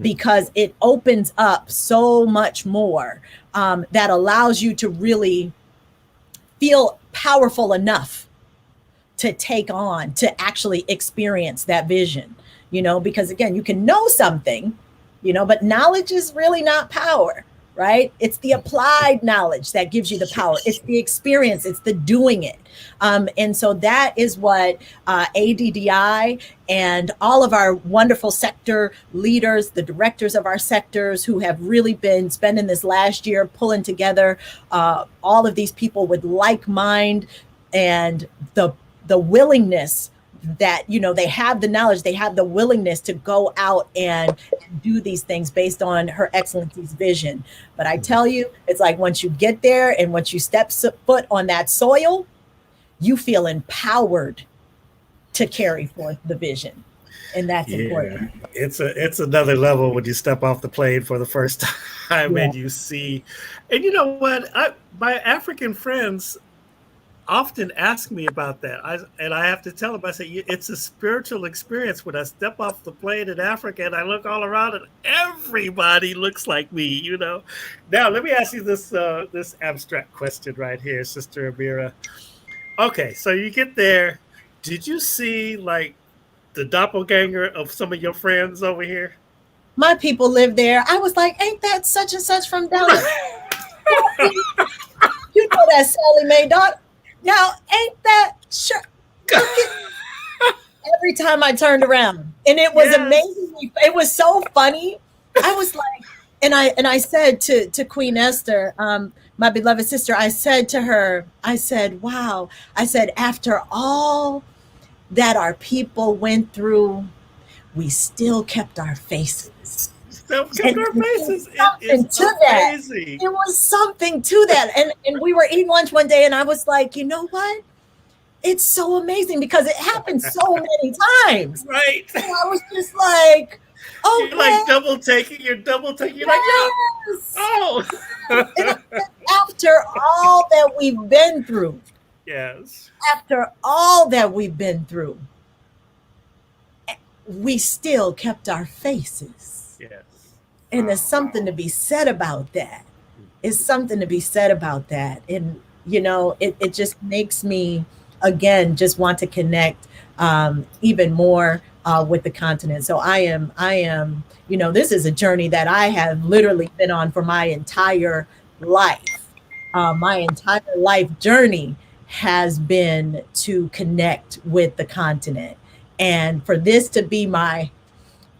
because it opens up so much more that allows you to really feel powerful enough to take on, to actually experience that vision, because again, you can know something, but knowledge is really not power, right? It's the applied knowledge that gives you the power. It's the experience, it's the doing it. And so that is what ADDI and all of our wonderful sector leaders, the directors of our sectors, who have really been spending this last year pulling together all of these people with like mind and the willingness that, they have the knowledge, they have the willingness to go out and do these things based on Her Excellency's vision. But I tell you, it's like once you get there and once you step foot on that soil, you feel empowered to carry forth the vision. And that's important. It's another level when you step off the plane for the first time and you see, and you know what, my African friends often ask me about that. I have to tell them, I say, it's a spiritual experience when I step off the plane in Africa and I look all around and everybody looks like me, Now, let me ask you this abstract question right here, Sister Amirah. Okay, so you get there. Did you see like the doppelganger of some of your friends over here? My people live there. I was like, ain't that such and such from down there? You know that Sally Mae daughter. Now, ain't that sure? Every time I turned around, and it was amazing. It was so funny. I was like, and I said to Queen Esther, my beloved sister, I said to her, I said, wow. I said, after all that our people went through, we still kept our faces. Still kept our faces. It's amazing. It was something to that. And we were eating lunch one day and I was like, you know what? It's so amazing because it happened so many times. Right. And I was just like, oh, you're like double taking. You're like, yes. Oh. And after all that we've been through, Yes. After all that we've been through, we still kept our faces. Yes. And there's something to be said about that. It's something to be said about that. And, you know, it just makes me, again, just want to connect even more with the continent. So I am, you know, this is a journey that I have literally been on for my entire life. My entire life journey has been to connect with the continent. And for this to be my,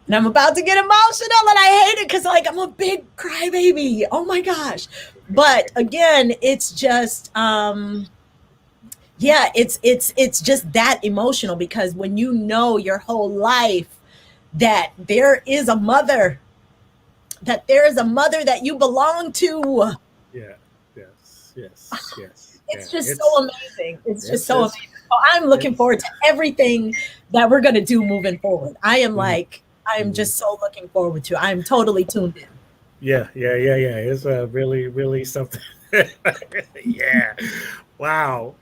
and I'm about to get emotional and I hate it because like I'm a big crybaby. Oh my gosh. But again, it's just yeah, it's just that emotional because when you know your whole life that there is a mother, that there is a mother that you belong to. Yeah. Yes. Yes. Yes. It's Yeah. just so amazing. It's just so it's- amazing. So I'm looking forward to everything that we're going to do moving forward. I am like, I am just so looking forward to. I'm totally tuned in. Yeah. It's really, really something. Yeah. Wow.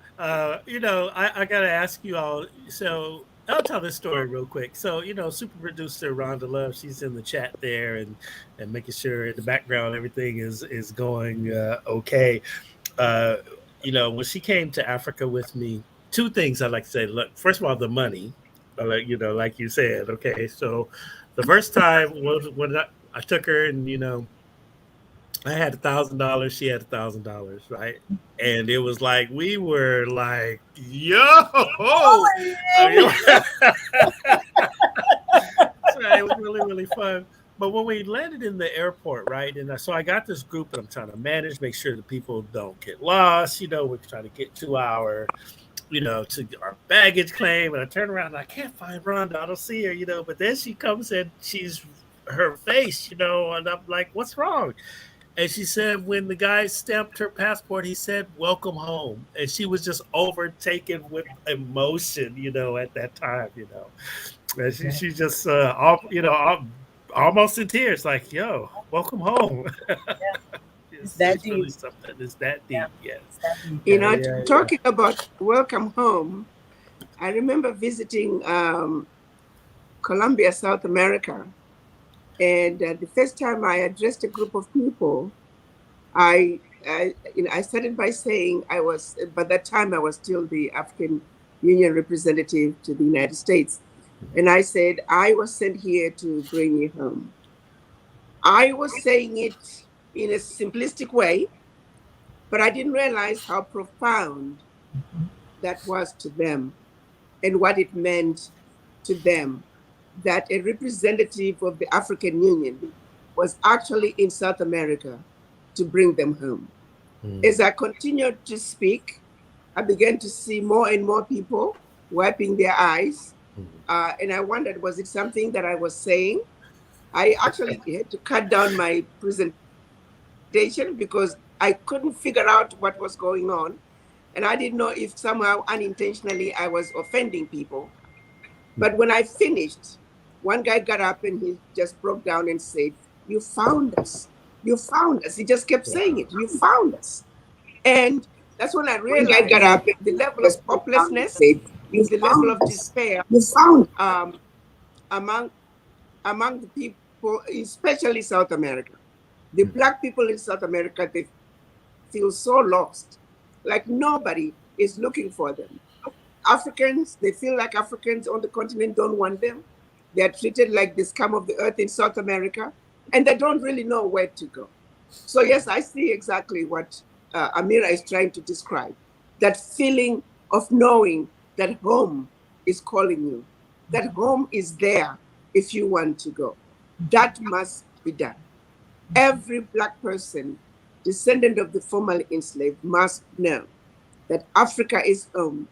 You know, I got to ask you all. So I'll tell this story real quick. So, you know, super producer Rhonda Love, she's in the chat there and making sure in the background everything is going okay. Uh, you know, when she came to Africa with me, two things I'd like to say. Look, first of all, the money, like, you know, like you said, okay. So the first time was when I took her and, you know, I had $1,000, she had $1,000, right? And it was like we were like, yo, so it was really, really fun. But when we landed in the airport, right, and so I got this group that I'm trying to manage, make sure the people don't get lost. You know, we're trying to get to our, you know, to our baggage claim. And I turn around and I can't find Rhonda. I don't see her, you know. But then she comes in, she's her face, you know, and I'm like, what's wrong? And she said when the guy stamped her passport, he said, welcome home. And she was just overtaken with emotion, you know, at that time, you know. And she just, almost in tears, like, yo, welcome home. It's that deep. Really something. It's that deep, yes. You know, talking about welcome home, I remember visiting Colombia, South America. And the first time I addressed a group of people, I started by saying by that time I was still the African Union representative to the United States. And I said, I was sent here to bring you home. I was saying it in a simplistic way, but I didn't realize how profound that was to them and what it meant to them that a representative of the African Union was actually in South America to bring them home. As I continued to speak, I began to see more and more people wiping their eyes. And I wondered, was it something that I was saying? I actually had to cut down my presentation because I couldn't figure out what was going on. And I didn't know if somehow unintentionally I was offending people. But when I finished, one guy got up and he just broke down and said, you found us. You found us. He just kept saying it. You found us. And that's when I realized got up, the level of hopelessness, the level of despair you found among the people, especially South America. The Black people in South America, they feel so lost. Like nobody is looking for them. Africans, they feel like Africans on the continent don't want them. They are treated like the scum of the earth in South America, and they don't really know where to go. So yes, I see exactly what Amirah is trying to describe. That feeling of knowing that home is calling you, that home is there if you want to go. That must be done. Every Black person, descendant of the formerly enslaved, must know that Africa is home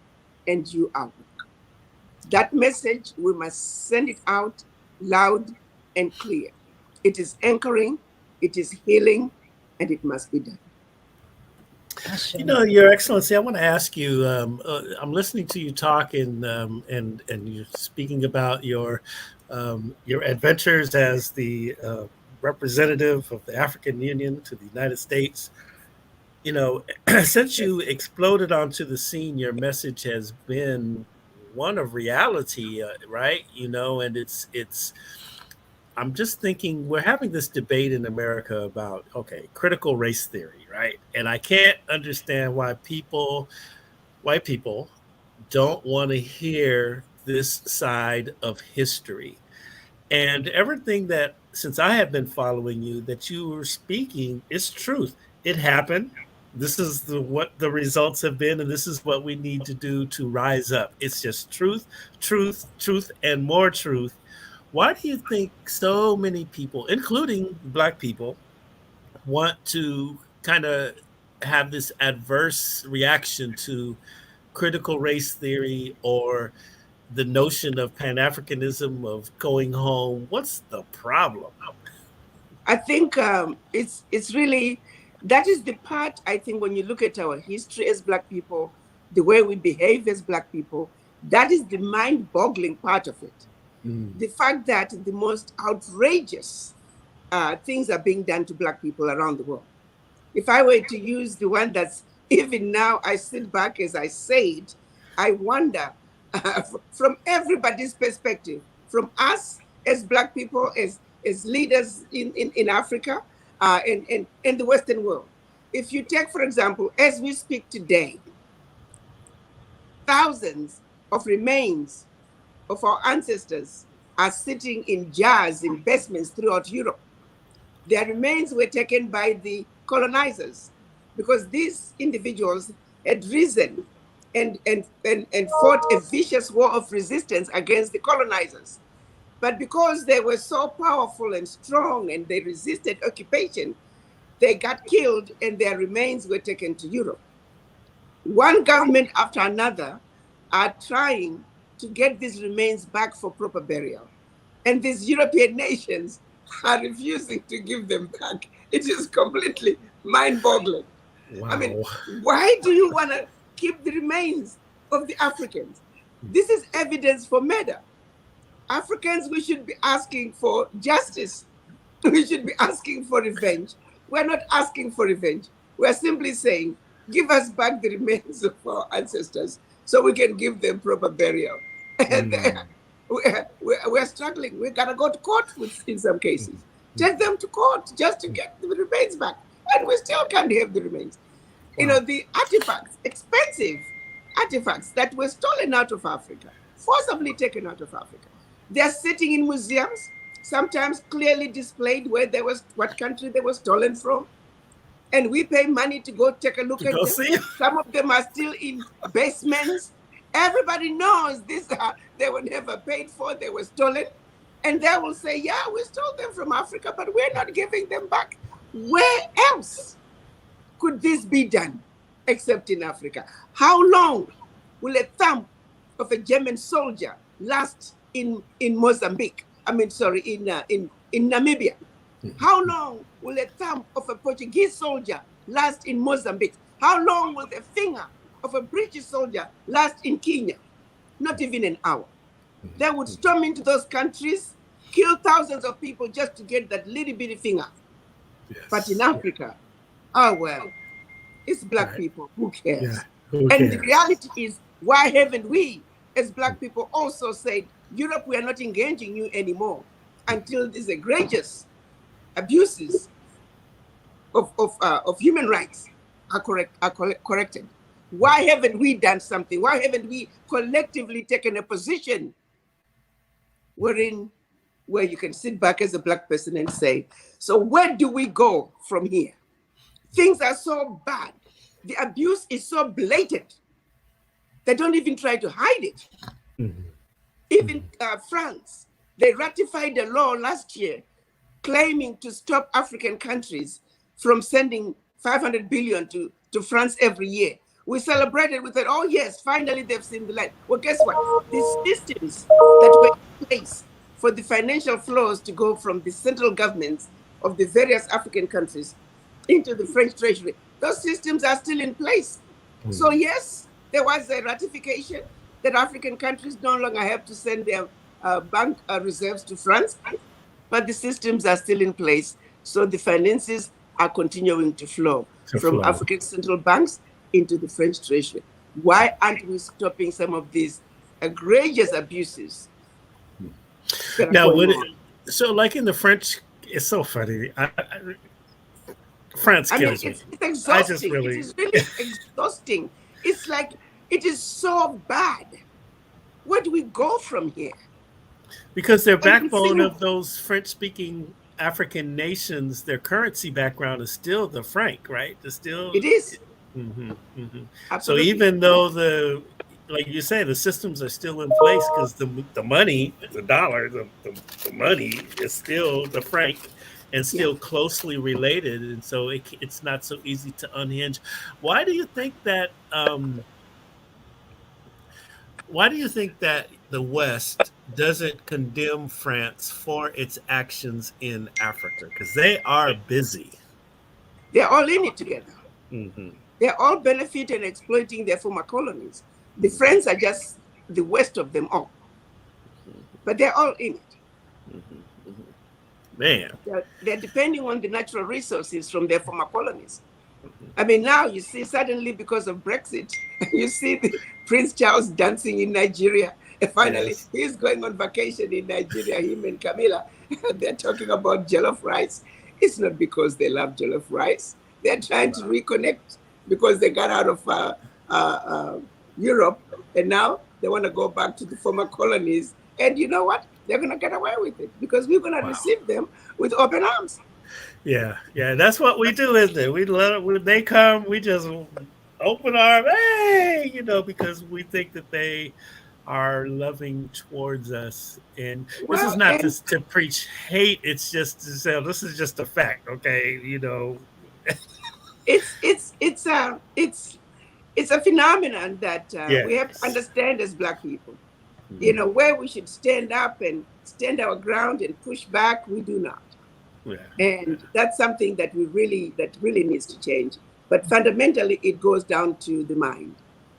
and you are welcome. That message, we must send it out loud and clear. It is anchoring, it is healing, and it must be done. You know, Your Excellency, I want to ask you. I'm listening to you talk, and you're speaking about your adventures as the representative of the African Union to the United States. You know, since you exploded onto the scene, your message has been one of reality, right? You know, and it's. I'm just thinking we're having this debate in America about critical race theory, right? And I can't understand why white people, don't want to hear this side of history. And everything that, since I have been following you, that you were speaking is truth. It happened. This is what the results have been, and this is what we need to do to rise up. It's just truth, truth, truth, and more truth. Why do you think so many people, including Black people, want to kind of have this adverse reaction to critical race theory or the notion of Pan-Africanism, of going home? What's the problem? I think it's really, that is the part, I think, when you look at our history as Black people, the way we behave as Black people, that is the mind-boggling part of it. The fact that the most outrageous things are being done to Black people around the world. If I were to use the one that's, even now I sit back as I say it, I wonder from everybody's perspective, from us as Black people, as leaders in Africa and the Western world. If you take, for example, as we speak today, thousands of remains of our ancestors are sitting in jars in basements throughout Europe. Their remains were taken by the colonizers because these individuals had risen and fought a vicious war of resistance against the colonizers. But because they were so powerful and strong and they resisted occupation, they got killed and their remains were taken to Europe. One government after another are trying to get these remains back for proper burial. And these European nations are refusing to give them back. It is completely mind-boggling. Wow. I mean, why do you want to keep the remains of the Africans? This is evidence for murder. Africans, we should be asking for justice. We should be asking for revenge. We're not asking for revenge. We're simply saying, give us back the remains of our ancestors so we can give them proper burial. And we're struggling. We're gonna go to court in some cases. Take them to court just to get the remains back. And we still can't have the remains. Wow. You know, the artifacts, expensive artifacts that were stolen out of Africa, forcibly taken out of Africa. They're sitting in museums, sometimes clearly displayed where they was, what country they were stolen from. And we pay money to go take a look at them. Some of them are still in basements. Everybody knows they were never paid for, they were stolen. And they will say, yeah, we stole them from Africa, but we're not giving them back. Where else could this be done except in Africa? How long will a thumb of a German soldier last in Mozambique? I mean, sorry, in Namibia. How long will a thumb of a Portuguese soldier last in Mozambique? How long will the finger of a British soldier last in Kenya? Not even an hour. They would storm into those countries, kill thousands of people just to get that little bitty finger. Yes. But in Africa, oh well, it's Black people, who cares? Yeah, who cares? And the reality is, why haven't we, as Black people, also said, Europe, we are not engaging you anymore until these egregious abuses of human rights are corrected? Why haven't we done something? Why haven't we collectively taken a position where you can sit back as a Black person and say, so where do we go from here? Things are so bad. The abuse is so blatant. They don't even try to hide it. Even France, they ratified a law last year claiming to stop African countries from sending 500 billion to France every year. We celebrated, we said, oh yes, finally they've seen the light. Well, guess what? These systems that were in place for the financial flows to go from the central governments of the various African countries into the French treasury, those systems are still in place. So yes, there was a ratification that African countries no longer have to send their bank reserves to France, but the systems are still in place. So the finances are continuing to flow. from African central banks into the French treasury. Why aren't we stopping some of these egregious abuses? Now, so like in the French, it's so funny. France kills me. It's exhausting. It is really exhausting. It's like, it is so bad. Where do we go from here? Because their backbone of those French-speaking African nations, their currency background is still the franc, right? It is. So even though like you say, the systems are still in place because the money, the dollar, the money is still the franc and still closely related, and so it's not so easy to unhinge. Why do you think that? Why do you think that the West doesn't condemn France for its actions in Africa? Because they are busy. They're all in it together. They're all benefiting and exploiting their former colonies. The French are just the worst of them all. But they're all in it. Man. They're depending on the natural resources from their former colonies. I mean, now you see suddenly because of Brexit, you see Prince Charles dancing in Nigeria. And finally, he's going on vacation in Nigeria, him and Camilla. They're talking about jollof rice. It's not because they love jollof rice. They're trying to reconnect because they got out of Europe, and now they want to go back to the former colonies. And you know what? They're going to get away with it because we're going to receive them with open arms. Yeah, that's what we do, isn't it? We let it, when they come, we just open arms, hey, because we think that they are loving towards us. And this is not just to preach hate; it's just to say this is just a fact, okay? It's a phenomenon that we have to understand as Black people. Where we should stand up and stand our ground and push back, we do not. And that's something that really needs to change. But fundamentally, it goes down to the mind.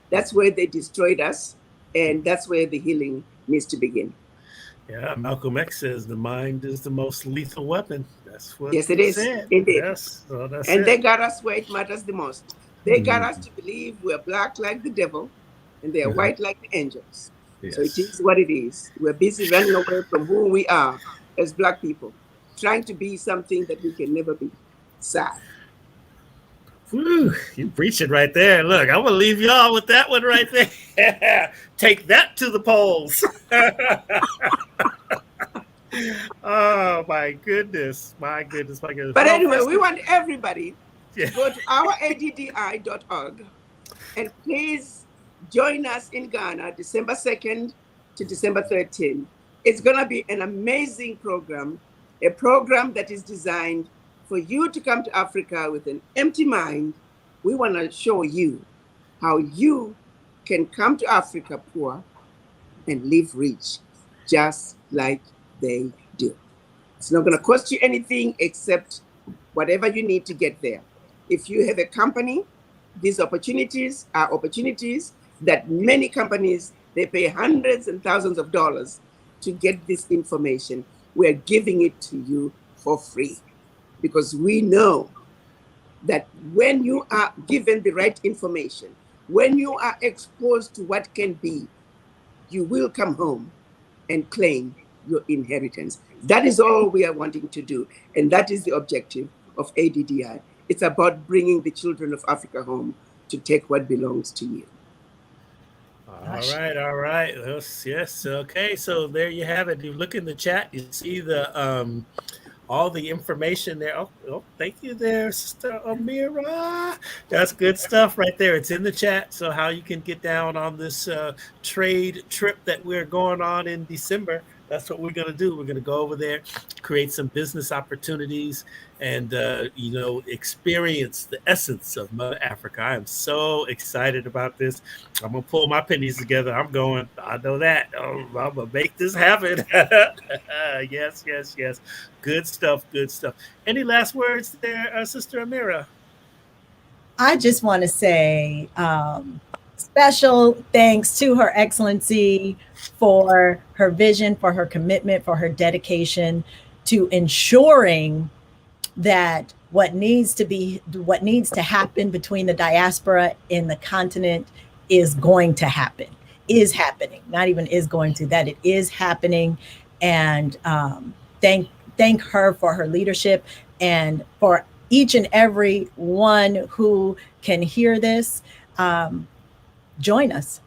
That's where they destroyed us, and that's where the healing needs to begin. Yeah, Malcolm X says the mind is the most lethal weapon. That's what it is. Indeed. Yes, so they got us where it matters the most. They got us to believe we're Black like the devil, and they're white like the angels. Yes. So it is what it is. We're busy running away from who we are as Black people, trying to be something that we can never be. Sad. Whew, you preach it right there. Look, I'm gonna leave y'all with that one right there. Take that to the polls. Oh my goodness. But anyway, we want everybody to go to our ADDI.org and please join us in Ghana, December 2nd to December 13th. It's going to be an amazing program, a program that is designed for you to come to Africa with an empty mind. We want to show you how you can come to Africa poor and live rich, just like they do. It's not going to cost you anything except whatever you need to get there. If you have a company, these opportunities are opportunities that many companies, they pay hundreds and thousands of dollars to get this information. We're giving it to you for free because we know that when you are given the right information, when you are exposed to what can be, you will come home and claim your inheritance. That is all we are wanting to do. And that is the objective of ADDI. It's about bringing the children of Africa home to take what belongs to you. All right. Yes. Okay. So there you have it. You look in the chat, you see the all the information there. Oh, thank you there, Sister Amirah. That's good stuff right there. It's in the chat. So how you can get down on this trade trip that we're going on in December. That's what we're going to do. We're going to go over there, create some business opportunities, and, experience the essence of Mother Africa. I am so excited about this. I'm going to pull my pennies together. I'm going. I know that. I'm going to make this happen. Yes. Good stuff. Any last words there, Sister Amirah? I just want to say special thanks to Her Excellency for her vision, for her commitment, for her dedication to ensuring that what needs to happen between the diaspora and the continent is going to happen, is happening, not even is going to, that it is happening. And thank her for her leadership, and for each and every one who can hear this. Join us,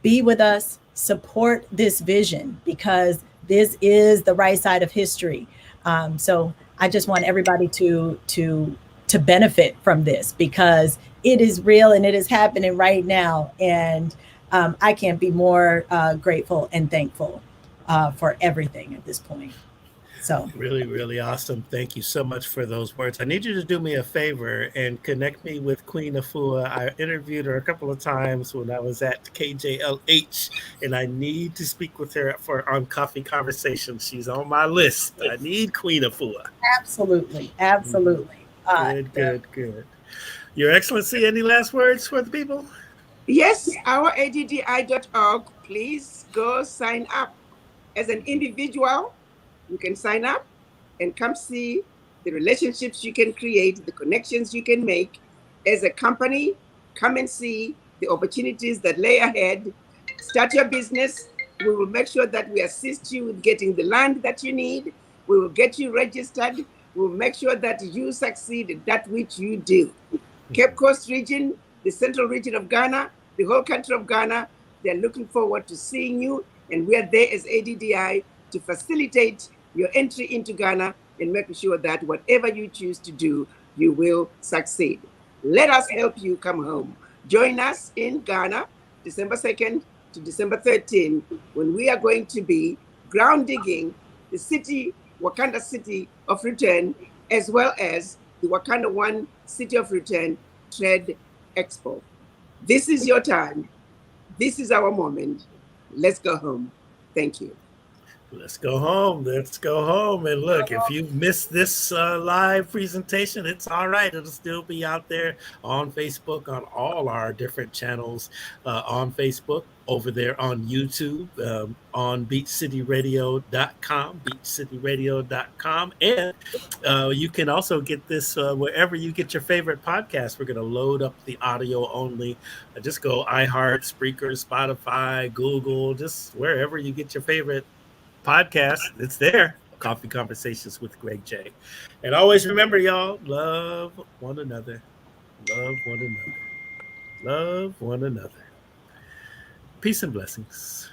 be with us, support this vision, because this is the right side of history. So I just want everybody to benefit from this, because it is real and it is happening right now. And I can't be more grateful and thankful for everything at this point. So really, really awesome. Thank you so much for those words. I need you to do me a favor and connect me with Queen Afua. I interviewed her a couple of times when I was at KJLH, and I need to speak with her on Coffee Conversations. She's on my list. I need Queen Afua. Absolutely. Good. Your Excellency, any last words for the people? Yes, our ADDI.org. Please go sign up. As an individual, you can sign up and come see the relationships you can create, the connections you can make. As a company, come and see the opportunities that lay ahead. Start your business. We will make sure that we assist you with getting the land that you need. We will get you registered. We will make sure that you succeed in that which you do. Cape Coast region, the central region of Ghana, the whole country of Ghana, they're looking forward to seeing you. And we are there as ADDI to facilitate your entry into Ghana and making sure that whatever you choose to do, you will succeed. Let us help you come home. Join us in Ghana, December 2nd to December 13th, when we are going to be ground digging the city, Wakanda City of Return, as well as the Wakanda One City of Return Trade Expo. This is your time. This is our moment. Let's go home. Thank you. Let's go home. Let's go home. And look, if you missed this live presentation, it's all right. It'll still be out there on Facebook, on all our different channels, on Facebook, over there on YouTube, on beachcityradio.com, beachcityradio.com. And you can also get this wherever you get your favorite podcast. We're going to load up the audio only. Just go iHeart, Spreaker, Spotify, Google, just wherever you get your favorite podcast. It's there. Coffee Conversations with Greg J. And always remember, y'all, love one another. Love one another. Love one another. Peace and blessings.